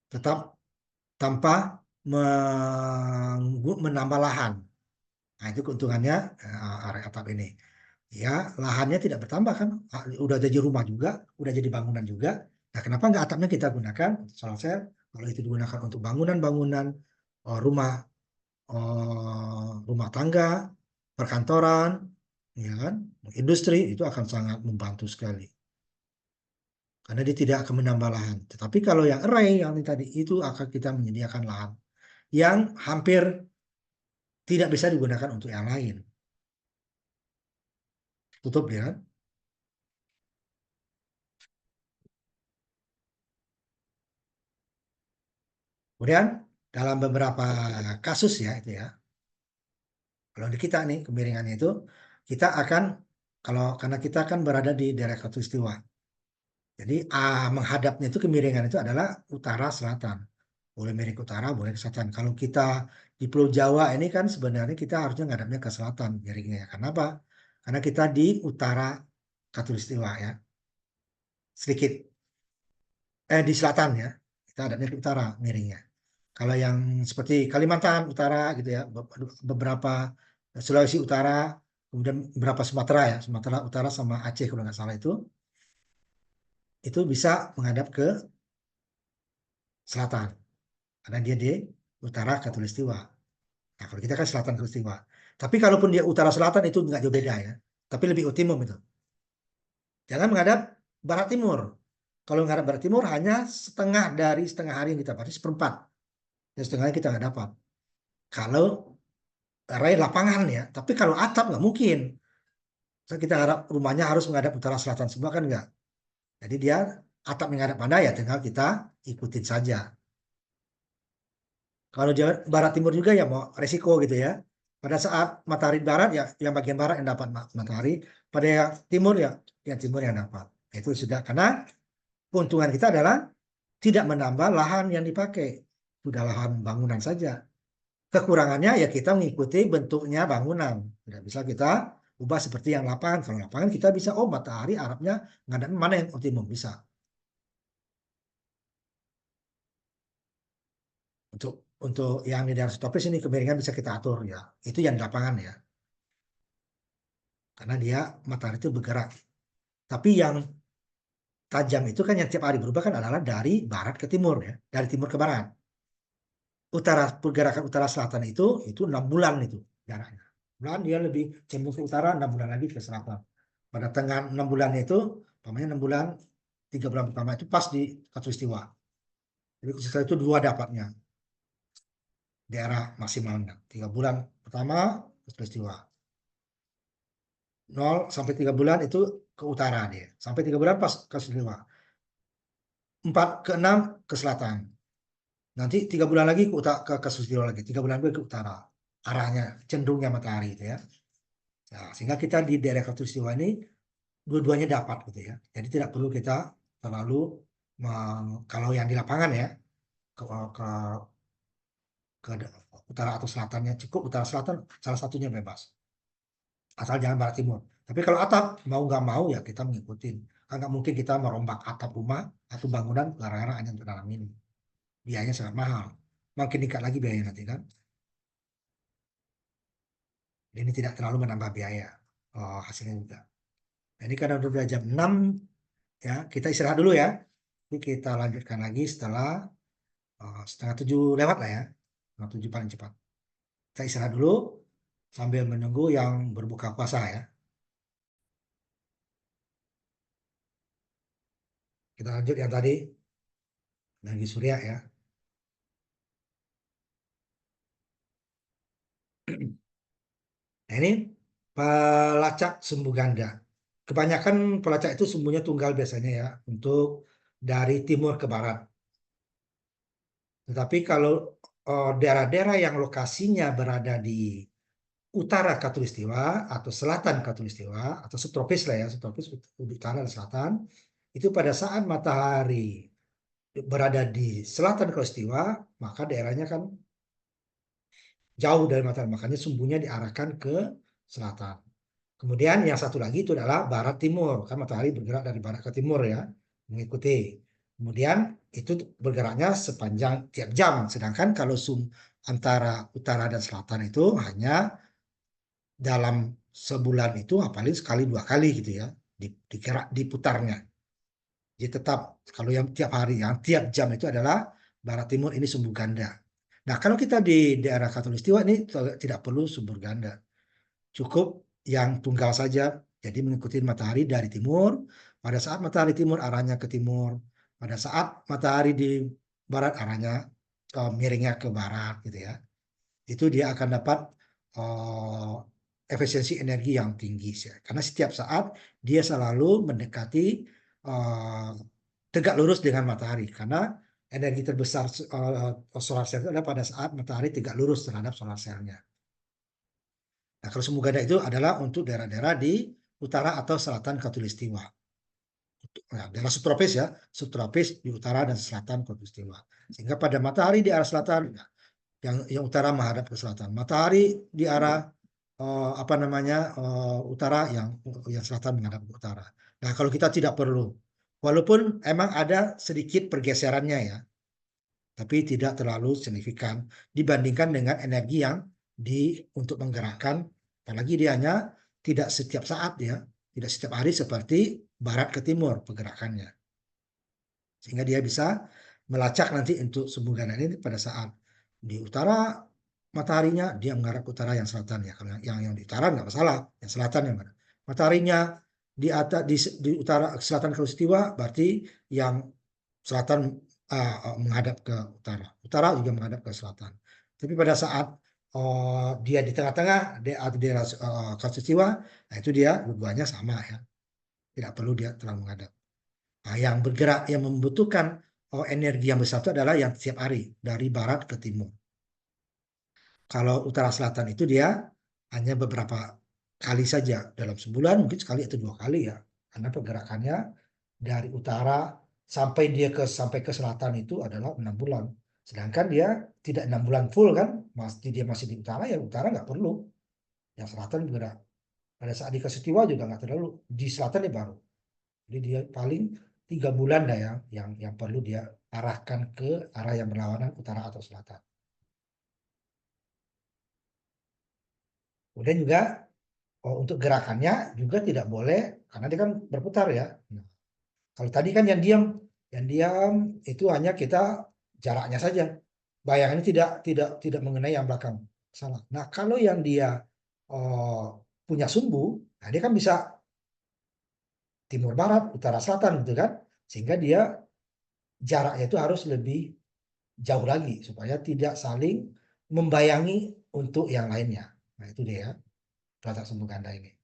Tetap tanpa menambah lahan. Nah, itu keuntungannya area atap ini. Ya, lahannya tidak bertambah kan, udah jadi rumah juga, udah jadi bangunan juga. Nah, kenapa nggak atapnya kita gunakan solar cell? Kalau itu digunakan untuk bangunan-bangunan, rumah rumah tangga, perkantoran, ya kan, industri itu akan sangat membantu sekali. Karena dia tidak akan menambah lahan. Tetapi kalau yang array yang tadi itu akan kita menyediakan lahan yang hampir tidak bisa digunakan untuk yang lain. Tutup ya kan? Kemudian dalam beberapa kasus ya itu ya, kalau di kita nih kemiringannya itu kita akan kalau karena kita kan berada di daerah khatulistiwa. Jadi menghadapnya itu kemiringan itu adalah utara selatan. Boleh miring ke utara, boleh ke selatan. Kalau kita di Pulau Jawa ini kan sebenarnya kita harusnya ngadapnya ke selatan miringnya. Kenapa? Karena kita di utara khatulistiwa ya. Sedikit di selatan ya. Kita hadapnya ke utara miringnya. Kalau yang seperti Kalimantan Utara gitu ya, beberapa Sulawesi Utara, kemudian beberapa Sumatera ya, Sumatera Utara sama Aceh kalau nggak salah itu bisa menghadap ke selatan karena dia di utara Khatulistiwa. Nah, kalau kita kan selatan Khatulistiwa. Tapi kalaupun dia utara selatan itu nggak jauh beda ya, tapi lebih optimum itu. Jangan menghadap barat timur. Kalau menghadap barat timur hanya setengah dari setengah hari yang kita dapat, seperempat. Dan setengahnya kita nggak dapat. Kalau array lapangan ya, tapi kalau atap nggak mungkin. Kita harap rumahnya harus menghadap utara selatan semua kan nggak. Jadi dia atap menghadap mana ya tinggal kita ikutin saja. Kalau barat timur juga ya mau resiko gitu ya. Pada saat matahari barat ya yang bagian barat yang dapat matahari, pada yang timur ya yang timur yang dapat. Itu sudah karena keuntungan kita adalah tidak menambah lahan yang dipakai. Sudah lahan bangunan saja. Kekurangannya ya kita mengikuti bentuknya bangunan. Tidak bisa kita ubah seperti yang lapangan. Kalau lapangan kita bisa, oh matahari Arabnya ngadep mana yang optimum bisa. Untuk yang di daerah tropis ini kemiringan bisa kita atur ya. Itu yang di lapangan ya. Karena dia matahari itu bergerak. Tapi yang tajam itu kan yang tiap hari berubah kan adalah dari barat ke timur ya. Dari timur ke barat. Pergerakan utara selatan itu 6 bulan itu jaraknya. Bulan dia lebih cenderung ke utara, 6 bulan lagi ke selatan. Pada tengah 6 bulan itu, umpamanya 6 bulan, 3 bulan pertama itu pas di Katulistiwa. Jadi Katulistiwa itu dua dapatnya daerah maksimalnya. 3 bulan pertama Katulistiwa. 0 sampai 3 bulan itu ke utara dia. Sampai 3 bulan pas Katulistiwa. 4 ke 6 ke selatan. Nanti 3 bulan lagi ke Katulistiwa lagi. 3 bulan lagi ke utara. Arahnya cenderungnya matahari itu ya. Nah, sehingga kita di daerah Katulistiwa ini dua-duanya dapat gitu ya. Jadi tidak perlu kita terlalu kalau yang di lapangan ya ke, ke ke utara atau selatannya cukup utara selatan salah satunya bebas asal jangan barat timur. Tapi kalau atap mau nggak mau ya kita mengikuti. Kan nggak mungkin kita merombak atap rumah atau bangunan gara-gara hanya untuk dalam ini. Biayanya sangat mahal. Makin meningkat lagi biaya nanti kan. Ini tidak terlalu menambah biaya hasilnya juga. Nah, ini karena udah jam 6 ya kita istirahat dulu ya. Jadi kita lanjutkan lagi setelah setengah 7 lewat lah ya. Setengah 7 paling cepat. Kita istirahat dulu sambil menunggu yang berbuka puasa ya. Kita lanjut yang tadi energi surya ya. Nah ini pelacak sumbu ganda. Kebanyakan pelacak itu sumbunya tunggal biasanya ya untuk dari timur ke barat. Tetapi kalau daerah-daerah yang lokasinya berada di utara Khatulistiwa atau selatan Khatulistiwa atau subtropis lah ya, subtropis utara dan selatan, itu pada saat matahari berada di selatan Khatulistiwa, maka daerahnya kan jauh dari matahari, makanya sumbunya diarahkan ke selatan. Kemudian yang satu lagi itu adalah barat timur, kan matahari bergerak dari barat ke timur ya, mengikuti. Kemudian itu bergeraknya sepanjang tiap jam, sedangkan kalau antara utara dan selatan itu hanya dalam sebulan itu paling sekali dua kali gitu ya, diputarnya. Jadi tetap kalau yang tiap hari, yang tiap jam itu adalah barat timur, ini sumbu ganda. Nah, kalau kita di daerah Khatulistiwa ini tidak perlu sumber ganda, cukup yang tunggal saja. Jadi mengikuti matahari dari timur. Pada saat matahari timur arahnya ke timur. Pada saat matahari di barat arahnya miringnya ke barat gitu ya. Itu dia akan dapat uh, efisiensi energi yang tinggi ya. Karena setiap saat dia selalu mendekati uh, tegak lurus dengan matahari. Karena energi terbesar solar cell itu adalah pada saat matahari tegak lurus terhadap solar cell-nya. Nah, kalau sumbu ganda itu adalah untuk daerah-daerah di utara atau selatan Khatulistiwa. Nah, daerah subtropis ya, subtropis di utara dan selatan Khatulistiwa. Sehingga pada matahari di arah selatan, yang utara menghadap ke selatan. Matahari di arah apa namanya utara, yang selatan menghadap ke utara. Nah, kalau kita tidak perlu, walaupun emang ada sedikit pergeserannya ya, tapi tidak terlalu signifikan dibandingkan dengan energi yang untuk menggerakkan, apalagi dia hanya tidak setiap saat ya, tidak setiap hari seperti barat ke timur pergerakannya, sehingga dia bisa melacak nanti untuk sumbu ganda ini pada saat di utara mataharinya dia mengarah ke utara yang selatan ya. Kalau yang di utara nggak masalah, yang selatan yang mana. Mataharinya di atas di utara selatan Khatulistiwa berarti yang selatan menghadap ke utara. Utara juga menghadap ke selatan. Tapi pada saat dia di tengah-tengah di daerah Khatulistiwa, nah itu dia dua-duanya sama ya. Tidak perlu dia terlalu menghadap. Nah, yang bergerak yang membutuhkan energi yang besar itu adalah yang setiap hari dari barat ke timur. Kalau utara selatan itu dia hanya beberapa kali saja dalam sebulan, mungkin sekali atau dua kali ya, karena pergerakannya dari utara sampai ke selatan itu adalah 6 bulan. Sedangkan dia tidak 6 bulan full kan, dia masih di utara, ya utara nggak perlu. Yang selatan bergerak. Pada saat di Kasustiwa juga nggak terlalu, di selatan dia baru. Jadi dia paling 3 bulan dah ya, yang perlu dia arahkan ke arah yang berlawanan utara atau selatan. Kemudian juga untuk gerakannya juga tidak boleh, karena dia kan berputar ya. Nah, kalau tadi kan yang diam itu hanya kita jaraknya saja. Bayangannya tidak mengenai yang belakang. Salah. Nah, kalau yang dia uh, punya sumbu, nah dia kan bisa timur barat, utara selatan gitu kan. Sehingga dia jaraknya itu harus lebih jauh lagi supaya tidak saling membayangi untuk yang lainnya. Nah, itu dia pelacak sumbu ganda ini.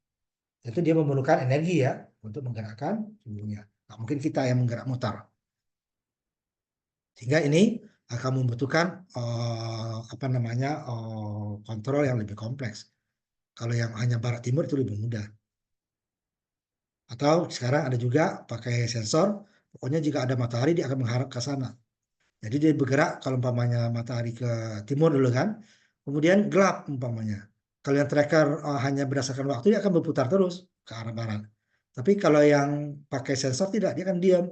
Itu dia memerlukan energi ya untuk menggerakkan sumbunya. Nah, mungkin kita yang menggerak mutar. Sehingga ini akan membutuhkan apa namanya kontrol yang lebih kompleks. Kalau yang hanya barat timur itu lebih mudah. Atau sekarang ada juga pakai sensor, pokoknya jika ada matahari dia akan menghadap ke sana. Jadi dia bergerak kalau umpamanya matahari ke timur dulu kan, kemudian gelap umpamanya. Kalau yang tracker hanya berdasarkan waktu dia akan berputar terus ke arah barat. Tapi kalau yang pakai sensor tidak, dia akan diam.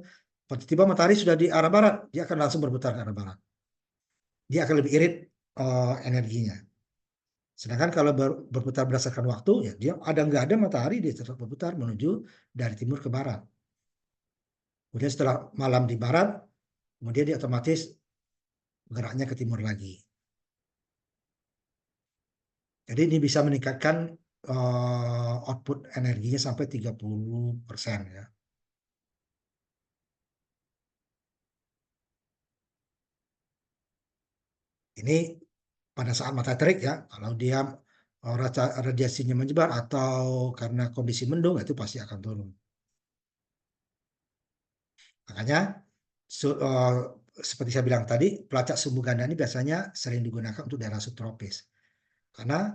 Tiba-tiba matahari sudah di arah barat, dia akan langsung berputar ke arah barat. Dia akan lebih irit energinya. Sedangkan kalau berputar berdasarkan waktu, ya dia ada nggak ada matahari dia tetap berputar menuju dari timur ke barat. Kemudian setelah malam di barat, kemudian dia otomatis geraknya ke timur lagi. Jadi ini bisa meningkatkan output energinya sampai 30% ya. Ini pada saat matahari terik ya. Kalau dia radiasinya menyebar atau karena kondisi mendung itu pasti akan turun. Makanya seperti saya bilang tadi, pelacak sumbu ganda ini biasanya sering digunakan untuk daerah subtropis. Karena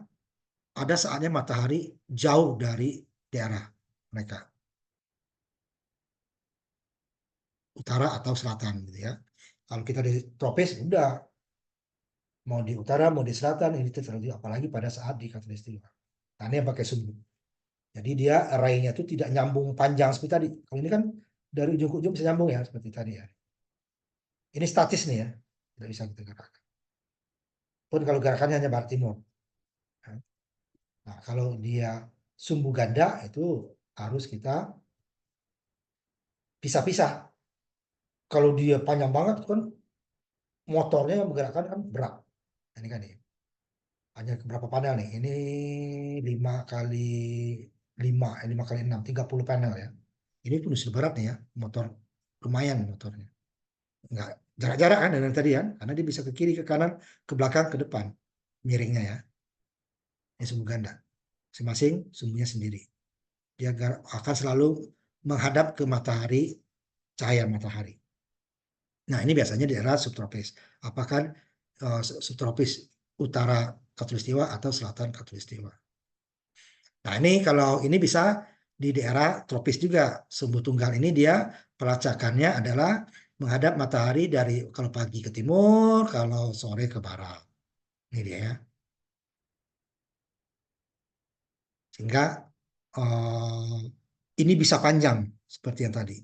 ada saatnya matahari jauh dari daerah mereka, utara atau selatan gitu ya. Kalau kita di tropis udah mau di utara, mau di selatan, ini terjadi apalagi pada saat di khatulistiwa. Nah, ini yang pakai sumbu. Jadi dia arraynya itu tidak nyambung panjang seperti tadi. Kalau ini kan dari ujung ke ujung bisa nyambung ya seperti tadi ya. Ini statis nih ya, tidak bisa kita gerakkan. Pun kalau gerakannya hanya barat timur. Nah, kalau dia sumbu ganda itu harus kita pisah-pisah. Kalau dia panjang banget kan motornya yang menggerakkan kan berat. Ini kan ya. Hanya berapa panel nih? Ini 5 kali 5, 5 kali 6, 30 panel ya. Ini pun sudah berat nih ya, motor lumayan motornya. Enggak jarak-jarak kan dari tadi kan, karena dia bisa ke kiri, ke kanan, ke belakang, ke depan miringnya ya. Ini sumbu ganda. Masing-masing sumbunya sendiri. Dia akan selalu menghadap ke matahari, cahaya matahari. Nah, ini biasanya di daerah subtropis. Apakah subtropis utara khatulistiwa atau selatan khatulistiwa. Nah, ini kalau ini bisa di daerah tropis juga. Sumbu tunggal ini dia pelacakannya adalah menghadap matahari dari kalau pagi ke timur, kalau sore ke barat. Ini dia ya. Sehingga eh, ini bisa panjang seperti yang tadi.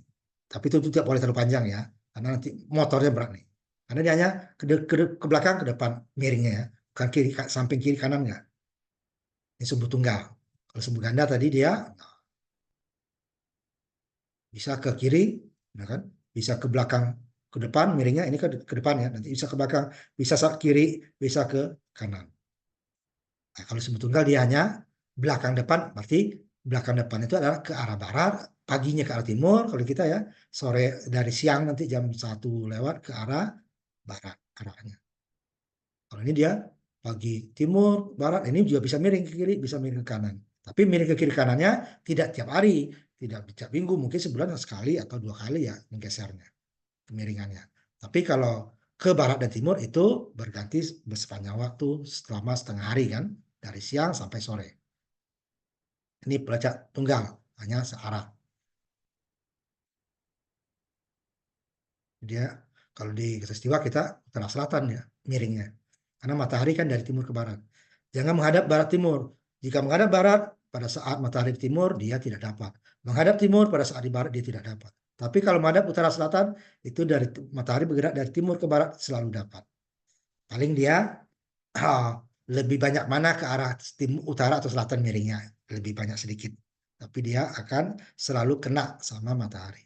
Tapi itu tidak boleh terlalu panjang ya, karena nanti motornya berat nih. Karena dia hanya ke belakang, ke depan miringnya ya, bukan kiri, samping kiri kanan nggak. Ini sumbu tunggal. Kalau sumbu ganda tadi dia bisa ke kiri, ya kan? Bisa ke belakang, ke depan miringnya ini ke depan ya. Nanti bisa ke belakang, bisa ke kiri, bisa ke kanan. Nah, kalau sumbu tunggal dia hanya belakang depan, berarti belakang depan itu adalah ke arah barat, paginya ke arah timur, kalau kita ya, sore dari siang nanti jam 1 lewat ke arah barat arahnya. Kalau ini dia pagi timur, barat, ini juga bisa miring ke kiri, bisa miring ke kanan. Tapi miring ke kiri kanannya tidak tiap hari, tidak tiap minggu, mungkin sebulan sekali atau 2 kali ya menggesernya, kemiringannya. Tapi kalau ke barat dan timur itu berganti sepanjang waktu selama setengah hari kan, dari siang sampai sore. Ini pelacak tunggal, hanya searah. Dia kalau di khatulistiwa kita utara selatan ya miringnya. Karena matahari kan dari timur ke barat. Jangan menghadap barat timur. Jika menghadap barat pada saat matahari di timur dia tidak dapat. Menghadap timur pada saat di barat dia tidak dapat. Tapi kalau menghadap utara selatan itu dari matahari bergerak dari timur ke barat selalu dapat. Paling dia lebih banyak mana ke arah timur, utara atau selatan miringnya, lebih banyak sedikit. Tapi dia akan selalu kena sama matahari.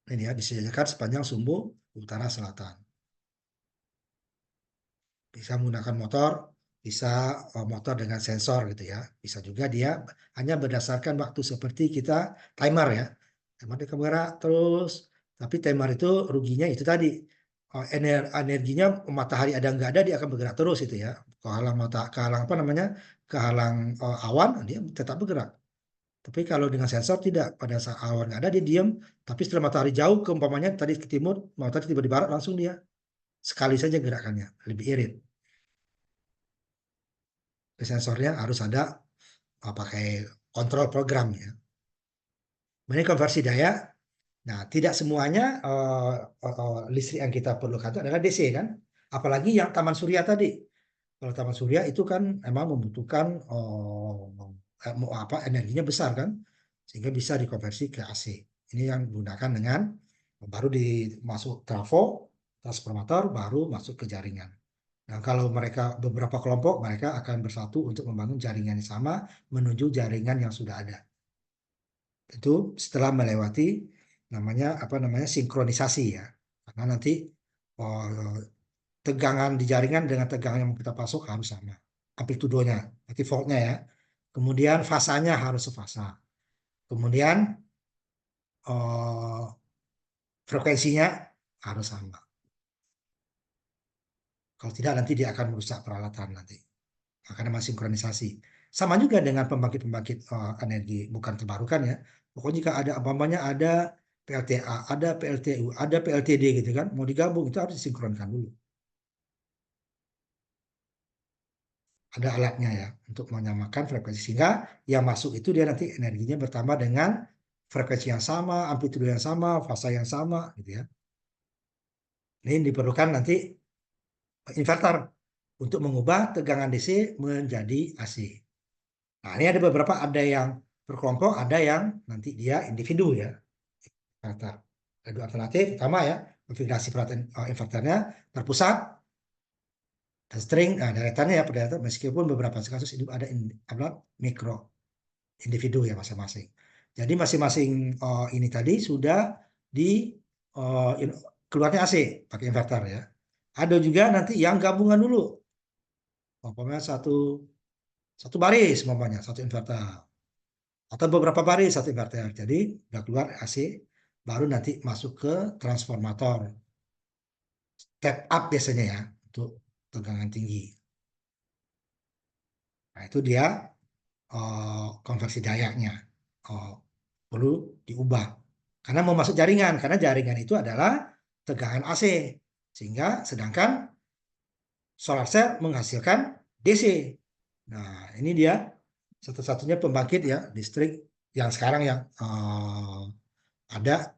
Ini dia disediakan sepanjang sumbu utara selatan. Bisa menggunakan motor, bisa motor dengan sensor gitu ya. Bisa juga dia hanya berdasarkan waktu seperti kita timer ya. Timer di kamera terus, tapi timer itu ruginya itu tadi energinya matahari ada nggak ada dia akan bergerak terus itu ya. Kehalang apa namanya? Kehalang awan dia tetap bergerak. Tapi kalau dengan sensor tidak, pada saat awan nggak ada dia diam. Tapi setelah matahari jauh, keumpamanya tadi ke timur, matahari tiba di barat langsung dia sekali saja gerakannya lebih irit. Sensornya harus ada pakai kontrol program ya. Ini konversi daya. Nah, tidak semuanya listrik yang kita perlukan itu adalah DC kan. Apalagi yang taman surya tadi. Kalau taman surya itu kan emang membutuhkan energinya besar kan, sehingga bisa dikonversi ke AC. Ini yang digunakan dengan baru dimasuk trafo, transformator, baru masuk ke jaringan. Nah, kalau mereka beberapa kelompok, mereka akan bersatu untuk membangun jaringan yang sama menuju jaringan yang sudah ada. Itu setelah melewati namanya apa namanya sinkronisasi ya. Karena nanti oh, tegangan di jaringan dengan tegangan yang kita pasok harus sama. Amplitudonya, nanti voltnya ya. Kemudian fasanya harus sefasa. Kemudian oh, frekuensinya harus sama. Kalau tidak nanti dia akan merusak peralatan nanti. Karena masih sinkronisasi. Sama juga dengan pembangkit-pembangkit energi bukan terbarukan ya. Pokoknya jika ada umpamanya ada PLTA, ada PLTU, ada PLTD gitu kan, mau digabung itu harus disinkronkan dulu. Ada alatnya ya untuk menyamakan frekuensi sehingga yang masuk itu dia nanti energinya bertambah dengan frekuensi yang sama, amplitudo yang sama, fasa yang sama gitu ya. Ini diperlukan nanti inverter untuk mengubah tegangan DC menjadi AC. Nah, ini ada beberapa, ada yang berkelompok, ada yang nanti dia individu ya. Inverter. Ada dua alternatif. Pertama ya, konfigurasi peralatan inverternya terpusat dan string. Nah, deretannya ya, deretan, meskipun beberapa kasus itu ada mikro individu ya masing-masing. Jadi masing-masing ini tadi sudah di keluarnya AC pakai inverter ya. Ada juga nanti yang gabungan dulu. Umpamanya satu baris, umpamanya satu inverter atau beberapa baris satu inverter. Jadi udah keluar AC, baru nanti masuk ke transformator step up biasanya ya untuk tegangan tinggi. Nah itu dia konversi dayanya perlu diubah karena mau masuk jaringan, karena jaringan itu adalah tegangan AC, sehingga sedangkan solar cell menghasilkan DC. Nah ini dia satu-satunya pembangkit ya listrik yang sekarang yang ada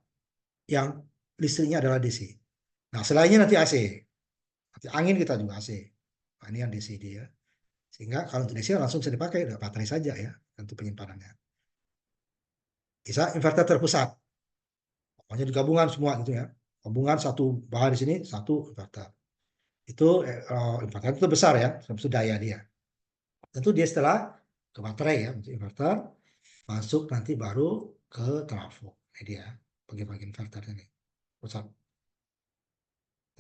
yang listriknya adalah DC. Nah selainnya nanti AC, nanti angin kita juga AC. Nah, ini yang DC dia. Sehingga kalau untuk DC langsung bisa dipakai, udah baterai saja ya untuk penyimpanannya. Bisa inverter terpusat, pokoknya digabungan semua gitu ya. Gabungan satu bahan di sini, satu inverter. Itu inverter itu besar ya, itu daya dia. Tentu dia setelah ke baterai ya untuk inverter, masuk nanti baru ke trafo. Ini dia bagian-bagian inverter ini. Pusat.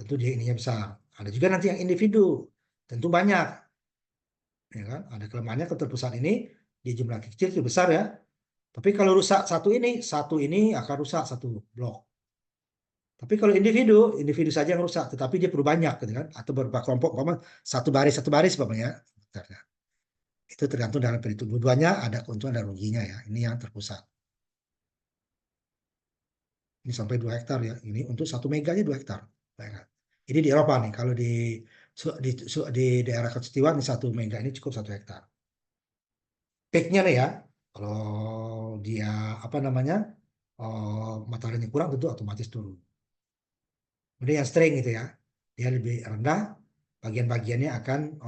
Tentu dia ininya besar. Ada juga nanti yang individu, tentu banyak. Ya kan? Ada kelemahannya kalau terpusat ini di jumlah kecil itu besar ya. Tapi kalau rusak satu ini akan rusak satu blok. Tapi kalau individu, individu saja yang rusak, tetapi dia perlu banyak, gitu kan? Atau beberapa kelompok, satu baris, umpamanya. Itu tergantung dalam perhitungan. Dua-duanya ada keuntungan dan ruginya ya. Ini yang terpusat. Ini sampai 2 hektar ya. Ini untuk 1 mega aja 2 hektar. Bayangkan. Ini di Eropa nih. Kalau di daerah Katulistiwa ini 1 mega ini cukup 1 hektar. Peaknya nih ya. Kalau dia apa namanya mataharinya kurang tentu otomatis turun. Kemudian yang string gitu ya, dia lebih rendah, bagian-bagiannya akan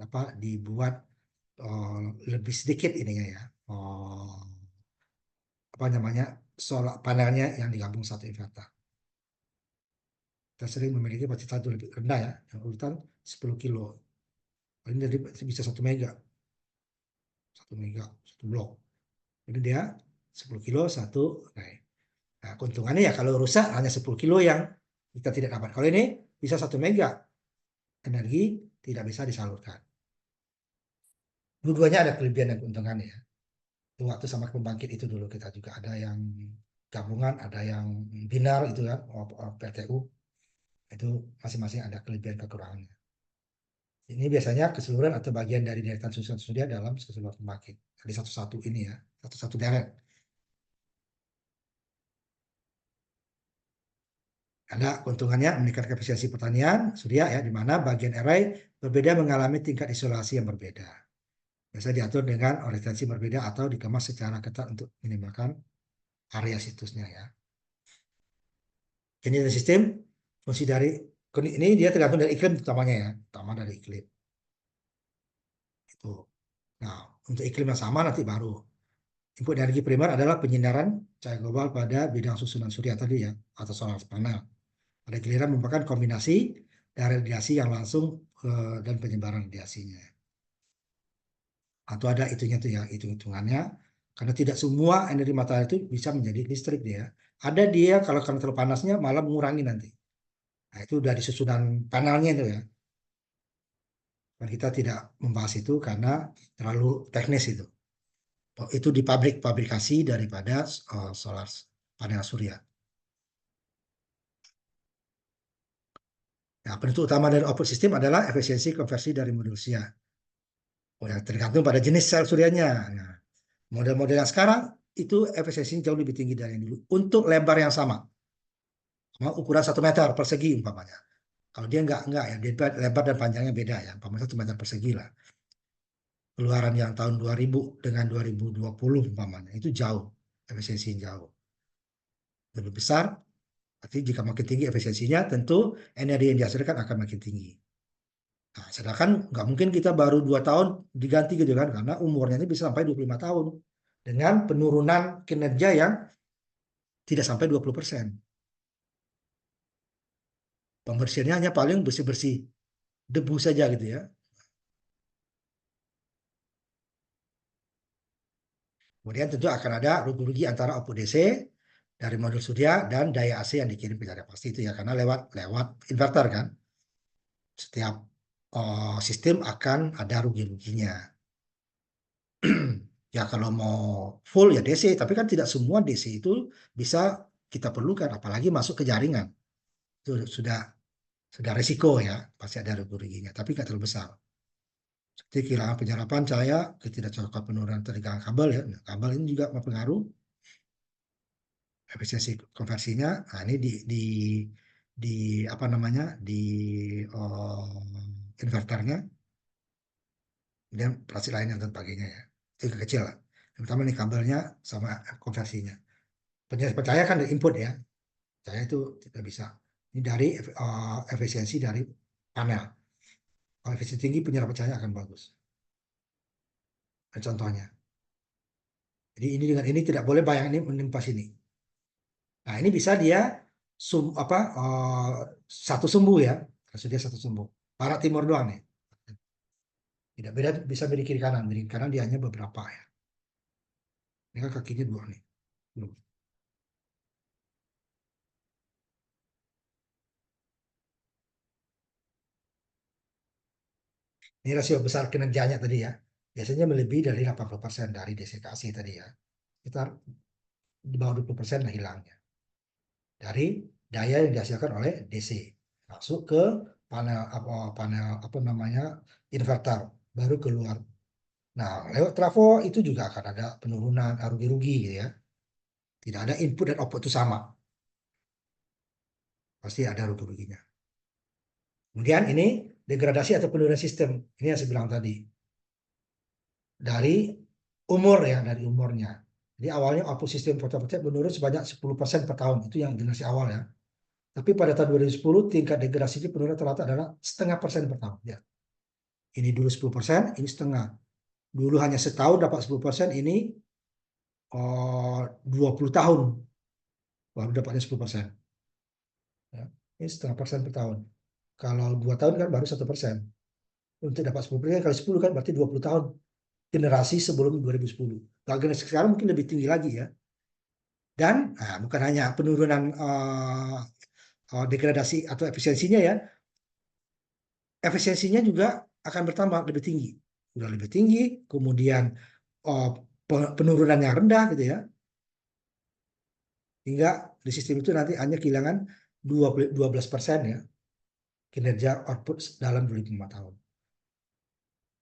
apa dibuat eh, lebih sedikit ininya ya, apa namanya solar panelnya yang digabung satu inverter. Kita sering memiliki kapasitas lebih rendah ya, yang urutan 10 kilo. Ini jadi bisa 1 mega, 1 mega, satu blok. Jadi dia 10 kilo satu. Nah, keuntungannya ya kalau rusak hanya 10 kilo yang kita tidak dapat. Kalau ini bisa 1 mega energi tidak bisa disalurkan. Dua-duanya ada kelebihan dan keuntungannya ya. Itu waktu sama pembangkit itu dulu kita juga ada yang gabungan, ada yang binar itu kan, PTU. Itu masing-masing ada kelebihan kekurangannya. Ini biasanya keseluruhan atau bagian dari deretan susunan surya dalam keseluruhan pembangkit. Jadi satu-satu ini ya, satu-satu deret. Ada keuntungannya meningkatkan efisiensi pertanian surya ya, di mana bagian array berbeda mengalami tingkat isolasi yang berbeda. Biasa diatur dengan orientasi berbeda atau dikemas secara ketat untuk minimalkan area situsnya ya. Ini dari sistem fungsi dari ini dia tergantung dari iklim utamanya ya, utama dari iklim itu. Nah, untuk iklim yang sama nanti baru input energi primer adalah penyinaran cahaya global pada bidang susunan surya tadi ya, atau solar panel. Pada giliran merupakan kombinasi dari radiasi yang langsung dan penyebaran radiasinya. Atau ada itunya tuh ya, hitung-hitungannya. Karena tidak semua energi matahari itu bisa menjadi listrik dia. Ada dia kalau karena terlalu panasnya malah mengurangi nanti. Nah, itu dari susunan panelnya itu ya. Dan kita tidak membahas itu karena terlalu teknis itu. Itu di pabrikasi daripada solar panel surya. Nah, penentu utama dari output sistem adalah efisiensi konversi dari modul surya. Oh, yang tergantung pada jenis sel suryanya. Nah, model-model yang sekarang itu efisiensinya jauh lebih tinggi dari yang dulu. Untuk lebar yang sama, ukuran 1 meter persegi umpamanya. Kalau dia enggak ya, dia lebar dan panjangnya beda ya, umpamanya 1 meter persegi lah. Keluaran yang tahun 2000 dengan 2020 umpamanya itu jauh, efisiensi jauh lebih besar Tapi jika makin tinggi efisiensinya, tentu energi yang dihasilkan akan makin tinggi. Nah, sedangkan nggak mungkin kita baru 2 tahun diganti gitu kan, karena umurnya ini bisa sampai 25 tahun dengan penurunan kinerja yang tidak sampai 20%. Pembersihannya hanya paling bersih-bersih debu saja gitu ya. Kemudian tentu akan ada rugi-rugi antara output DC dari modul surya dan daya AC yang dikirim ke jaringan. Pasti itu ya, karena lewat lewat inverter kan. Setiap sistem akan ada rugi-ruginya. Ya kalau mau full ya DC, tapi kan tidak semua DC itu bisa kita perlukan, apalagi masuk ke jaringan. Itu sudah resiko ya, pasti ada rugi-ruginya, tapi nggak terlalu besar. Seperti kehilangan penyerapan cahaya, ketidakcocokan penurunan tegangan kabel ya. Nah, kabel ini juga mempengaruhi efisiensi konversinya. Nah, ini di apa namanya di inverternya, kemudian operasi lain dan sebagainya ya. Itu kecil lah. Yang pertama nih kabelnya sama konversinya. Percaya kan dari input ya. Saya itu tidak bisa. Ini dari efisiensi dari panel. Kalau efisiensi tinggi penyerapan cahaya akan bagus. Nah, contohnya. Jadi ini dengan ini tidak boleh bayang ini menimpa sini. Nah ini bisa dia satu sumbu ya. Maksud dia satu sumbu. Barat timur doang nih. Tidak beda bisa dari kiri kanan. Dari kiri kanan dia hanya beberapa ya. Ini kan kakinya dua nih. Ini rasio besar kinerjanya tadi ya. Biasanya melebihi dari 80% dari DC ke AC tadi ya. Kita di bawah 20% lah hilangnya. Dari daya yang dihasilkan oleh DC. Masuk ke panel apa namanya inverter. Baru keluar. Nah, lewat trafo itu juga akan ada penurunan rugi-rugi gitu ya. Tidak ada input dan output itu sama. Pasti ada rugi-ruginya. Kemudian ini degradasi atau penurunan sistem. Ini yang saya bilang tadi. Dari umur ya, dari umurnya. Jadi awalnya output sistem fotovoltaik menurun sebanyak 10% per tahun. Itu yang generasi awal ya. Tapi pada tahun 2010 tingkat degradasi penurunan ternyata adalah 0,5% per tahun. Ya. Ini dulu 10%, ini setengah. Dulu hanya setahun dapat 10%, ini 20 tahun baru dapatnya 10%. Ya. Ini 0,5% per tahun. Kalau 2 tahun kan baru 1%. Untuk dapat 10% kali 10 kan berarti 20 tahun generasi sebelum 2010. Kalau generasi sekarang mungkin lebih tinggi lagi ya. Dan bukan hanya penurunan degradasi atau efisiensinya ya, efisiensinya juga akan bertambah lebih tinggi. Sudah lebih tinggi, kemudian uh, penurunannya rendah gitu ya. Hingga di sistem itu nanti hanya kehilangan 12% ya kinerja output dalam 25 tahun.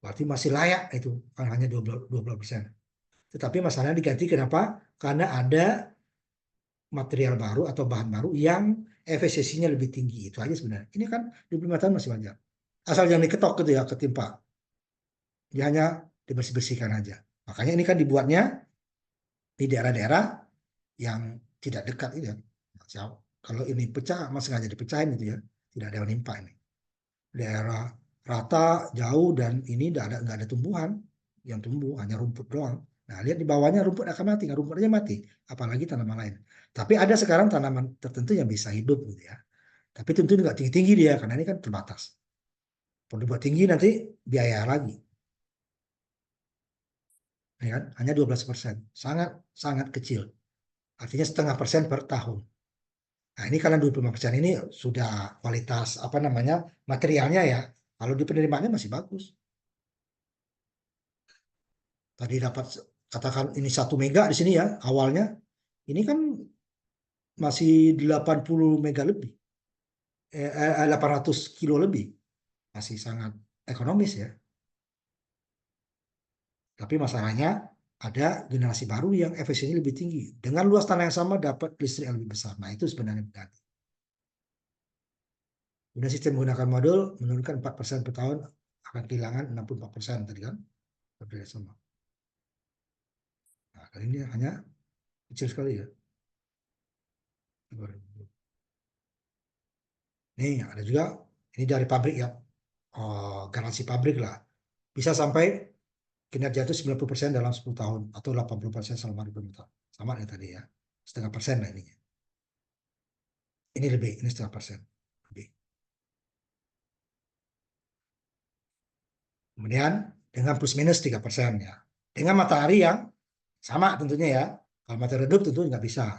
Berarti masih layak itu, kan hanya 12%. Tetapi masalahnya diganti kenapa? Karena ada material baru atau bahan baru yang efisiensinya lebih tinggi. Itu aja sebenarnya. Ini kan 25 tahun masih wajar. Asal jangan diketok gitu ya, ketimpa. Dia hanya dibersih-bersihkan aja. Makanya ini kan dibuatnya di daerah-daerah yang tidak dekat itu ya. Kalau ini pecah, mas sengaja dipecahin gitu ya. Tidak ada yang menimpa ini. Daerah rata, jauh, dan ini nggak ada tumbuhan. Yang tumbuh hanya rumput doang. Nah, lihat di bawahnya rumput akan mati, nggak rumput aja mati. Apalagi tanaman lain. Tapi ada sekarang tanaman tertentu yang bisa hidup gitu ya. Tapi tentu nggak tinggi-tinggi dia, karena ini kan terbatas. Kalau dibuat tinggi nanti biaya lagi. Ya kan? Hanya 12%. Sangat, sangat kecil. Artinya 0,5% per tahun. Nah, ini karena 25% ini sudah kualitas apa namanya materialnya ya. Kalau di penerimaannya masih bagus. Tadi dapat katakan ini 1 mega di sini ya awalnya. Ini kan masih 80 mega lebih. 800 kilo lebih. Masih sangat ekonomis ya. Tapi masalahnya ada generasi baru yang efisiensinya lebih tinggi. Dengan luas tanah yang sama dapat listrik yang lebih besar. Nah itu sebenarnya berganti. Kemudian sistem menggunakan modul menurunkan 4% per tahun akan kehilangan 64% tadi kan. Berbeda sama. Nah, kali ini hanya kecil sekali ya. Nih ada juga, ini dari pabrik ya, garansi pabrik lah. Bisa sampai kinerja itu 90% dalam 10 tahun atau 80% selama 20 tahun. Sama ya tadi ya, setengah persen lah ini. Ini lebih, ini setengah persen lebih. Kemudian dengan plus minus 3% ya. Dengan matahari yang sama tentunya ya. Kalau matahari redup tentu nggak bisa.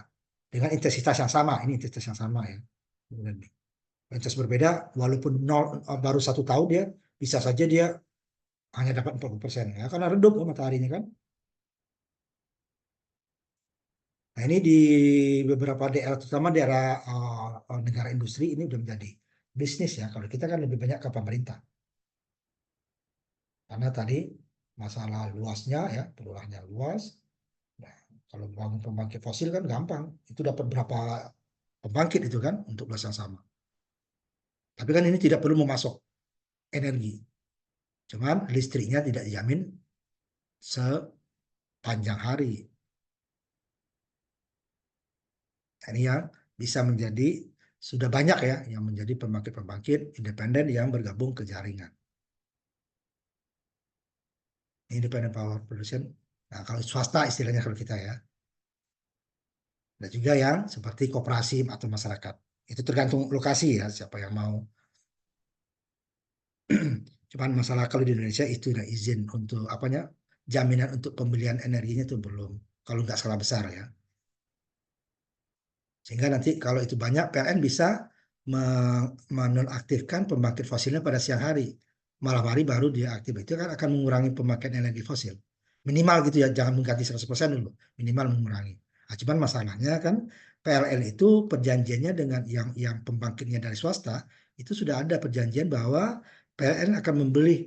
Dengan intensitas yang sama, ini intensitas yang sama ya. Intensitas berbeda, walaupun baru 1 tahun dia, bisa saja dia hanya dapat 40% ya. Karena redup ya mataharinya kan. Nah ini di beberapa daerah, terutama daerah negara industri ini udah menjadi bisnis ya. Kalau kita kan lebih banyak ke pemerintah. Karena tadi masalah luasnya ya, peluangnya luas. Nah, kalau bangun pembangkit fosil kan gampang. Itu dapat berapa pembangkit itu kan untuk belas yang sama. Tapi kan ini tidak perlu memasok energi. Cuman listriknya tidak dijamin sepanjang hari. Nah, ini yang bisa menjadi, sudah banyak ya yang menjadi pembangkit-pembangkit independen yang bergabung ke jaringan. Independent power production. Nah, kalau swasta istilahnya kalau kita ya. Ada juga yang seperti koperasi atau masyarakat. Itu tergantung lokasi ya, siapa yang mau. Cuman masalah kalau di Indonesia itu udah izin untuk apanya, jaminan untuk pembelian energinya itu belum. Kalau nggak salah besar ya. Sehingga nanti kalau itu banyak, PLN bisa menonaktifkan pembangkit fosilnya pada siang hari. Malam hari baru dia aktif. Itu kan akan mengurangi pemakaian energi fosil. Minimal gitu ya, jangan mengganti 100% dulu. Minimal mengurangi. Nah, cuman masalahnya kan PLN itu perjanjiannya dengan yang pembangkitnya dari swasta, itu sudah ada perjanjian bahwa PLN akan membeli,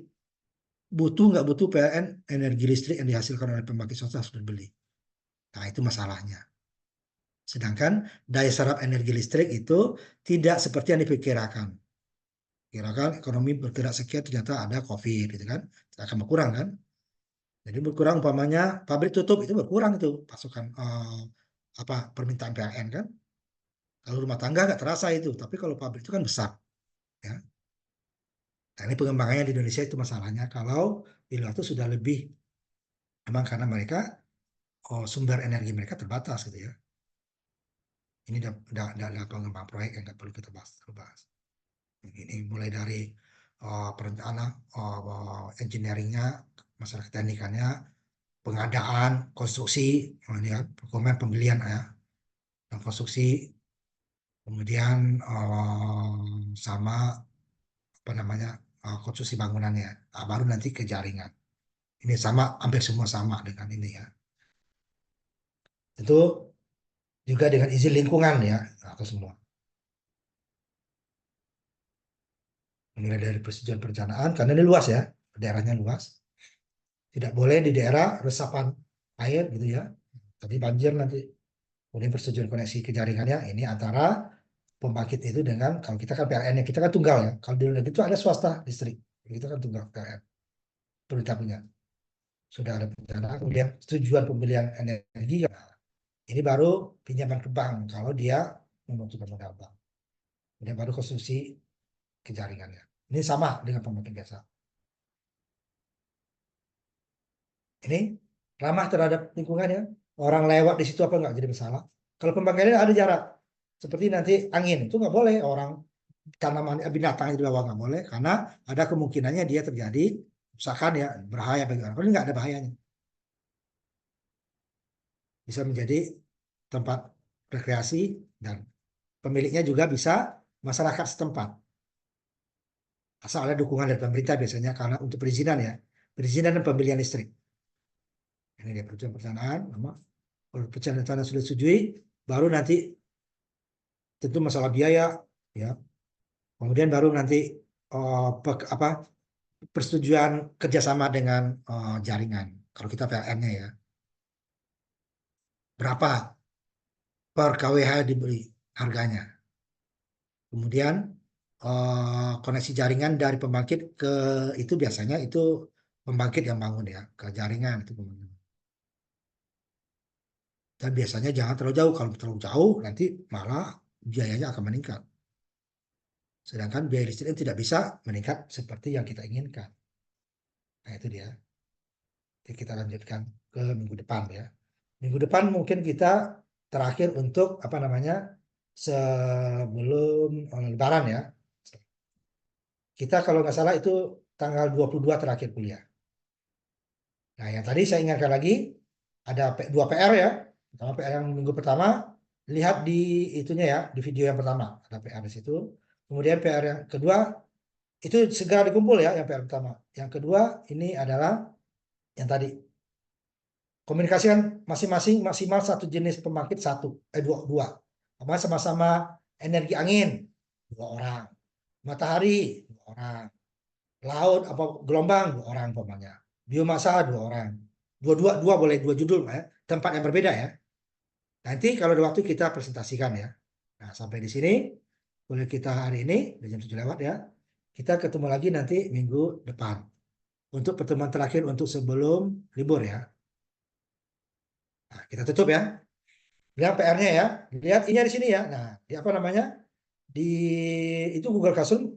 butuh nggak butuh PLN, energi listrik yang dihasilkan oleh pembangkit swasta sudah beli. Nah itu masalahnya. Sedangkan daya serap energi listrik itu tidak seperti yang diperkirakan. Kirakan ekonomi bergerak sekian, ternyata ada COVID gitu kan, akan berkurang kan. Jadi berkurang umpamanya pabrik tutup, itu berkurang itu pasokan apa permintaan PLN kan. Kalau rumah tangga nggak terasa itu, tapi kalau pabrik itu kan besar ya. Nah, ini pengembangannya di Indonesia itu masalahnya. Kalau di luar itu sudah lebih, memang karena mereka sumber energi mereka terbatas gitu ya. Ini udah pengembang proyek yang nggak perlu kita bahas. Ini mulai dari perencanaan, engineeringnya, masalah teknikannya, pengadaan, konstruksi, ini ya, dokumen pembelian ya, dan konstruksi, kemudian sama apa namanya, konstruksi bangunannya. Nah, baru nanti ke jaringan. Ini sama, hampir semua sama dengan ini ya. Itu juga dengan izin lingkungan ya, atau semua. Mulai dari persetujuan perencanaan, karena ini luas ya, daerahnya luas. Tidak boleh di daerah resapan air gitu ya. Tadi banjir nanti. Kemudian persetujuan koneksi ke jaringannya ini antara pembangkit itu dengan, kalau kita kan PLN, kita kan tunggal ya. Kalau di luar itu ada swasta listrik, kita kan tunggal PLN. Pemerintah punya. Sudah ada perencanaan, kemudian persetujuan pembelian energi. Ini baru pinjaman ke bank kalau dia membutuhkan modal bank. Kemudian baru konstruksi ke jaringannya. Ini sama dengan pembangkit biasa. Ini ramah terhadap lingkungan ya. Orang lewat di situ apa nggak jadi masalah. Kalau pembangkitnya ada jarak. Seperti nanti angin itu nggak boleh, orang tanaman binatang di bawah nggak boleh, karena ada kemungkinannya dia terjadi, misalkan ya bahaya bagi orang. Kalau ini nggak ada bahayanya, bisa menjadi tempat rekreasi, dan pemiliknya juga bisa masyarakat setempat, asal ada dukungan dari pemerintah biasanya, karena untuk perizinan ya, perizinan dan pembelian listrik. Ini dia persetujuan perencanaan, nama persetujuan perencanaan sudah disetujui, baru nanti tentu masalah biaya ya, kemudian baru nanti apa persetujuan kerjasama dengan jaringan. Kalau kita PLN-nya ya, berapa per kWh dibeli harganya. Kemudian koneksi jaringan dari pembangkit ke, itu biasanya itu pembangkit yang bangun ya, ke jaringan itu pembangkit. Dan biasanya jangan terlalu jauh. Kalau terlalu jauh nanti malah biayanya akan meningkat. Sedangkan biaya listriknya tidak bisa meningkat seperti yang kita inginkan. Nah, itu dia. Jadi kita lanjutkan ke minggu depan ya. Minggu depan mungkin kita terakhir untuk apa namanya sebelum Lebaran ya. Kita kalau nggak salah itu tanggal 22 terakhir kuliah. Nah, yang tadi saya ingatkan lagi ada dua PR ya. Pertama PR yang minggu pertama, lihat di itunya ya, di video yang pertama ada PR di situ. Kemudian PR yang kedua itu segera dikumpul ya, yang PR pertama. Yang kedua ini adalah yang tadi komunikasikan masing-masing maksimal satu jenis pembangkit dua. Sama-sama energi angin dua orang, matahari dua orang, laut apa gelombang dua orang umpamanya, biomasa dua orang, dua boleh dua judul ya, tempat yang berbeda ya. Nanti kalau ada waktu kita presentasikan ya. Nah sampai di sini boleh kita hari ini udah jam 7 lewat ya. Kita ketemu lagi nanti minggu depan untuk pertemuan terakhir untuk sebelum libur ya. Nah, kita tutup ya. Lihat PR-nya ya. Lihat ini di sini ya. Nah, di apa namanya? Di itu Google Classroom.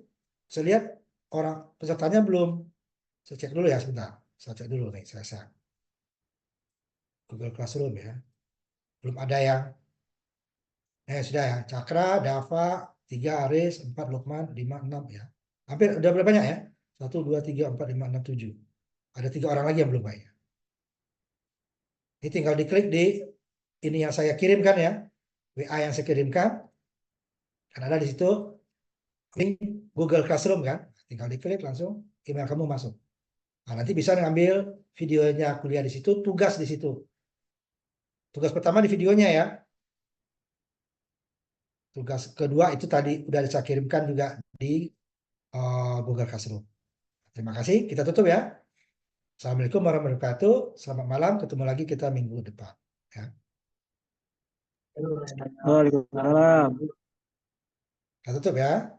Saya lihat orang pesertanya belum. Saya cek dulu ya sebentar. Saya cek dulu nih, saya share. Google Classroom ya. Belum ada yang sudah ya. Cakra, Dava, 3 Aris, 4 Lukman, 5 6 ya. Hampir udah berapa banyak ya? 1 2 3 4 5 6 7. Ada 3 orang lagi yang belum bayar. Ini tinggal diklik di ini yang saya kirimkan ya. WA yang saya kirimkan. Kan ada di situ link Google Classroom kan. Tinggal diklik langsung email kamu masuk. Nah, nanti bisa ngambil videonya kuliah di situ, tugas di situ. Tugas pertama di videonya ya. Tugas kedua itu tadi udah saya kirimkan juga di Google Classroom. Terima kasih, kita tutup ya. Assalamualaikum warahmatullahi wabarakatuh. Selamat malam, ketemu lagi kita minggu depan. Ya. Waalaikumsalam. Kita tutup ya.